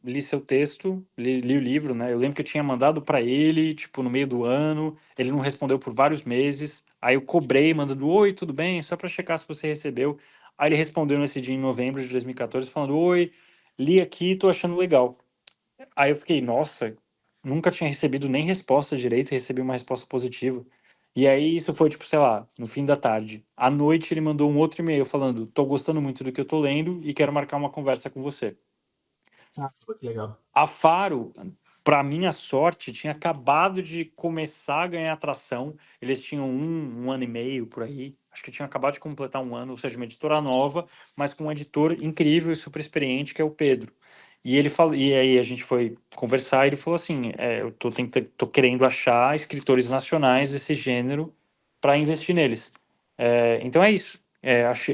li seu texto, li o livro, né? Eu lembro que eu tinha mandado para ele, tipo, no meio do ano, ele não respondeu por vários meses. Aí eu cobrei, mandando: Oi, tudo bem? Só para checar se você recebeu. Aí ele respondeu nesse dia, em novembro de 2014, falando: Oi, li aqui, tô achando legal. Aí eu fiquei: Nossa, nunca tinha recebido nem resposta direito, recebi uma resposta positiva. E aí isso foi, tipo, sei lá, no fim da tarde. À noite ele mandou um outro e-mail falando: tô gostando muito do que eu tô lendo e quero marcar uma conversa com você. Ah, pô, que legal. A Faro, para minha sorte, tinha acabado de começar a ganhar atração. Eles tinham um ano e meio por aí. Acho que tinham acabado de completar um ano, ou seja, uma editora nova, mas com um editor incrível e super experiente, que é o Pedro. E ele falou, e aí a gente foi conversar e ele falou assim: eu tô querendo achar escritores nacionais desse gênero para investir neles. Então é isso.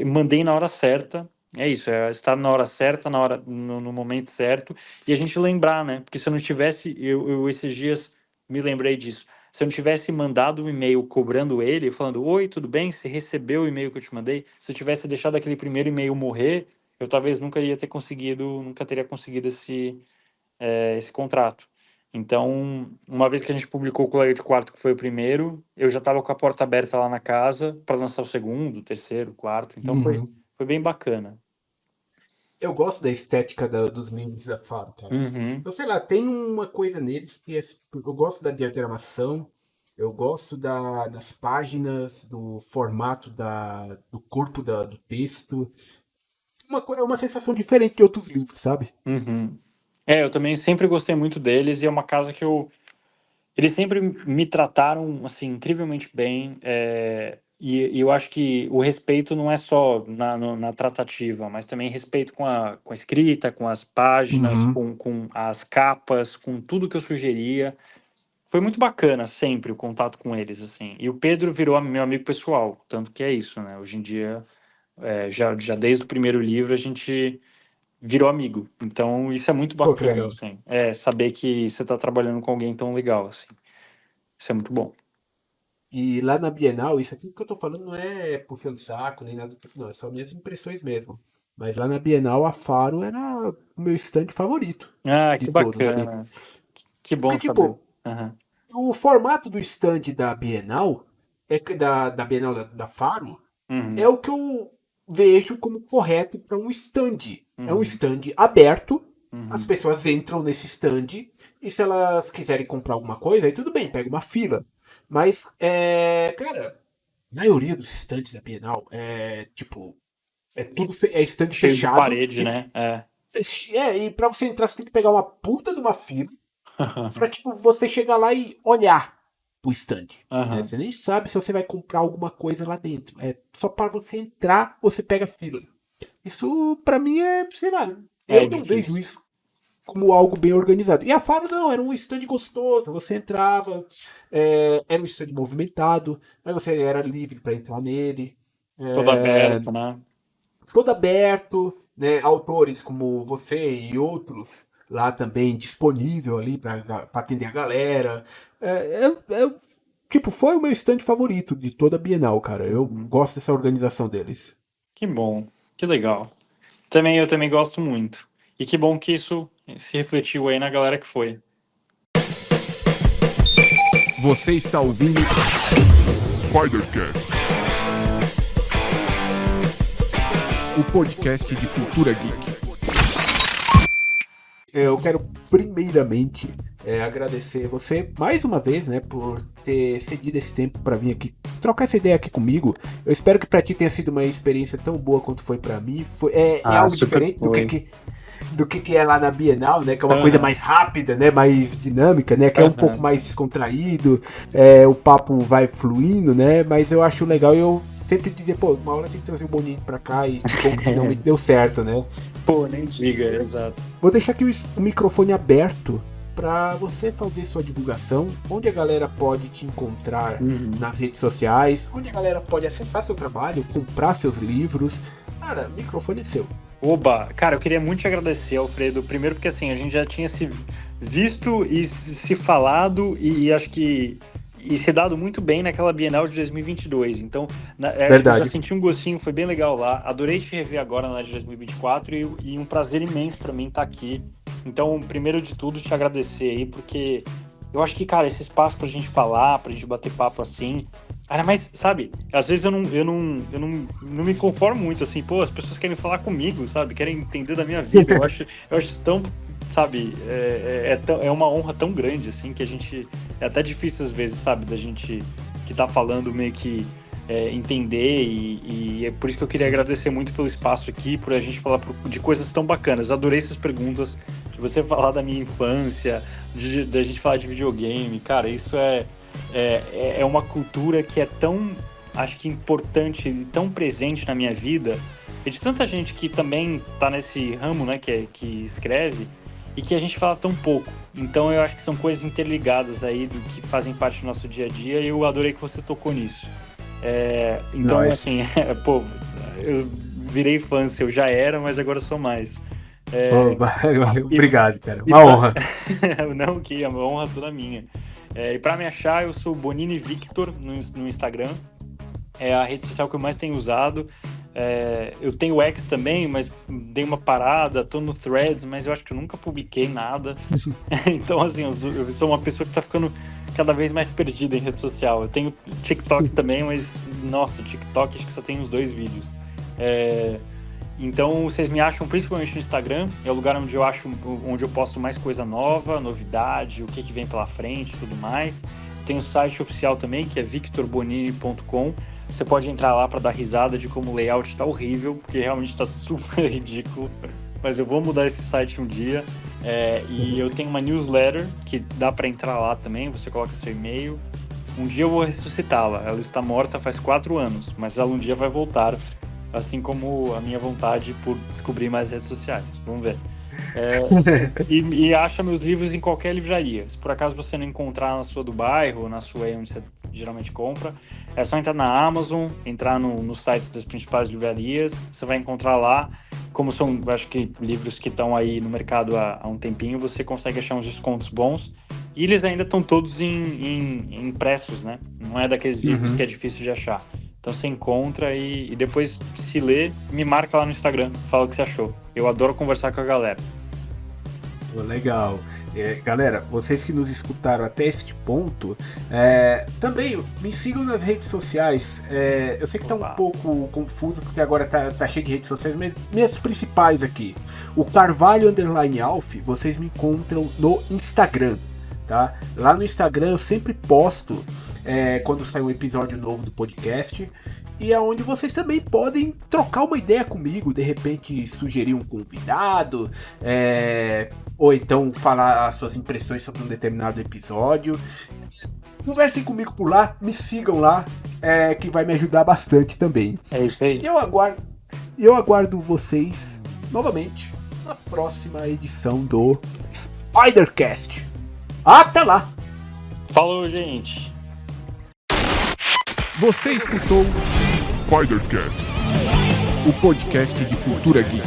Mandei na hora certa. É isso, estar na hora certa, no momento certo, e a gente lembrar, né? Porque se eu não tivesse, eu esses dias me lembrei disso. Se eu não tivesse mandado um e-mail cobrando ele, falando: Oi, tudo bem? Você recebeu o e-mail que eu te mandei? Se eu tivesse deixado aquele primeiro e-mail morrer, eu talvez nunca teria conseguido esse contrato. Então, uma vez que a gente publicou o Colega de Quarto, que foi o primeiro, eu já estava com a porta aberta lá na casa para lançar o segundo, o terceiro, o quarto. Então Uhum. foi bem bacana. Eu gosto da estética dos livros da Faro, cara. Uhum, Eu sei lá, tem uma coisa neles que é, eu gosto da diagramação, eu gosto das páginas, do formato do corpo do texto. É uma sensação diferente de outros livros, sabe? uhum. Eu também sempre gostei muito deles e é uma casa que eles sempre me trataram assim incrivelmente bem. E eu acho que o respeito não é só na tratativa, mas também respeito com a escrita, com as páginas, Uhum. com as capas, com tudo que eu sugeria. foi muito bacana sempre o contato com eles, assim. E o Pedro virou meu amigo pessoal, tanto que é isso, né? Hoje em dia, já desde o primeiro livro, a gente virou amigo. Então, isso é muito Pô, que bacana, legal. assim. Saber que você tá trabalhando com alguém tão legal, assim. Isso é muito bom. E lá na Bienal, isso aqui que eu tô falando não é puxando saco nem nada do tipo, não, é só minhas impressões mesmo. Mas lá na Bienal, a Faro era o meu stand favorito Ah, de que todos ali. bacana. Que bom Porque, saber. tipo, Aham. o formato do stand da Bienal, da Bienal da Faro, é Uhum. o que eu vejo como correto para um stand. É um Uhum. stand aberto, as Uhum. pessoas entram nesse stand e se elas quiserem comprar alguma coisa, aí tudo bem, pega uma fila. Mas, cara, a maioria dos stands da Bienal é tipo, é stand Cheio de fechado parede, né? É. e pra você entrar você tem que pegar uma puta de uma fila pra, tipo, você chegar lá e olhar pro stand. Né? Aham. Você nem sabe se você vai comprar alguma coisa lá dentro. É só para você entrar, você pega a fila. Isso pra mim é, sei lá, É eu não vejo difícil. isso como algo bem organizado. E a Faro não, era um stand gostoso. Você entrava, era um stand movimentado, mas você era livre para entrar nele. Todo É, aberto, né? todo aberto, né? Autores como você e outros lá também disponível ali para atender a galera. Tipo, foi o meu stand favorito de toda a Bienal, cara. Eu Uhum. gosto dessa organização deles. Que bom. Que legal. Eu também gosto muito. E que bom que isso se refletiu aí na galera que foi. Você está ouvindo Spidercast, o podcast de cultura geek. Eu quero primeiramente agradecer você mais uma vez, né, por ter cedido esse tempo para vir aqui trocar essa ideia aqui comigo. Eu espero que para ti tenha sido uma experiência tão boa quanto foi para mim. É Ah, algo super diferente foi. do que é lá na Bienal, né? Que é uma coisa Aham, mais rápida, né? Mais dinâmica, né? Que é um pouco aham. mais descontraído, o papo vai fluindo, né? Mas eu acho legal e eu sempre dizer, pô, uma hora tem que trazer o Boninho pra cá e que bom que finalmente deu certo, né? Pô, nem diga, exato. Vou deixar aqui o microfone aberto para você fazer sua divulgação, onde a galera pode te encontrar Uhum. nas redes sociais, onde a galera pode acessar seu trabalho, comprar seus livros. Cara, o microfone é seu. Oba, cara, eu queria muito te agradecer, Alfredo. Primeiro porque assim, a gente já tinha se visto e se falado e acho que e se dado muito bem naquela Bienal de 2022. Então, acho que eu já Verdade. senti um gostinho, foi bem legal lá. Adorei te rever agora na de 2024 e um prazer imenso pra mim estar aqui. Então, primeiro de tudo, te agradecer aí, porque eu acho que, cara, esse espaço pra gente falar, pra gente bater papo assim. Cara, mas, sabe, às vezes eu não me conformo muito, assim, pô, as pessoas querem falar comigo, sabe? Querem entender da minha vida. Eu acho tão, sabe, é uma honra tão grande, assim, que a gente. É até difícil às vezes, sabe, da gente que tá falando meio que entender, e é por isso que eu queria agradecer muito pelo espaço aqui, por a gente falar de coisas tão bacanas. Adorei essas perguntas, de você falar da minha infância, da gente falar de videogame, cara, isso é uma cultura que é tão, acho que importante e tão presente na minha vida, e de tanta gente que também tá nesse ramo, né, que escreve, e que a gente fala tão pouco. Então eu acho que são coisas interligadas aí, do que fazem parte do nosso dia a dia, e eu adorei que você tocou nisso. Então, Nós. assim, pô, eu virei fã, eu já era, mas agora eu sou mais. É, e Obrigado, cara. e Uma pra... honra. Não, que a honra toda minha. E pra me achar, eu sou Bonini Victor no Instagram. É a rede social que eu mais tenho usado. Eu tenho o X também, mas dei uma parada, tô no Threads, mas eu acho que eu nunca publiquei nada. Então, assim, eu sou uma pessoa que tá ficando cada vez mais perdida em rede social. Eu tenho TikTok também, mas, nossa, o TikTok acho que só tem uns 2 vídeos. É, Então, vocês me acham principalmente no Instagram, é o lugar onde eu posto mais coisa nova, novidade, o que vem pela frente e tudo mais. Tem o site oficial também, que é victorbonini.com. Você pode entrar lá para dar risada de como o layout tá horrível, porque realmente tá super ridículo. Mas eu vou mudar esse site um dia. E eu tenho uma newsletter que dá para entrar lá também, você coloca seu e-mail. Um dia eu vou ressuscitá-la. Ela está morta faz 4 anos, mas ela um dia vai voltar. Assim como a minha vontade por descobrir mais redes sociais. Vamos ver. E acha meus livros em qualquer livraria. Se por acaso você não encontrar na sua do bairro, na sua aí onde você geralmente compra, é só entrar na Amazon, entrar no site das principais livrarias, você vai encontrar lá. Como são, acho que livros que estão aí no mercado há um tempinho, você consegue achar uns descontos bons. E eles ainda estão todos em impressos, né? Não é daqueles livros que é difícil de achar. Então você encontra e depois, se lê, me marca lá no Instagram, fala o que você achou. Eu adoro conversar com a galera. Legal. Galera, vocês que nos escutaram até este ponto, também me sigam nas redes sociais. Eu sei que tá um pouco confuso, porque agora tá cheio de redes sociais, mas minhas principais aqui. O Carvalho _Alf, vocês me encontram no Instagram, tá? Lá no Instagram eu sempre posto quando sai um episódio novo do podcast. E é onde vocês também podem trocar uma ideia comigo, de repente sugerir um convidado, ou então falar as suas impressões sobre um determinado episódio. Conversem comigo por lá, me sigam lá, que vai me ajudar bastante também. É isso aí. Eu aguardo vocês novamente na próxima edição do Spidercast. Até lá! Falou, gente! Você escutou Spidercast, o podcast de cultura geek.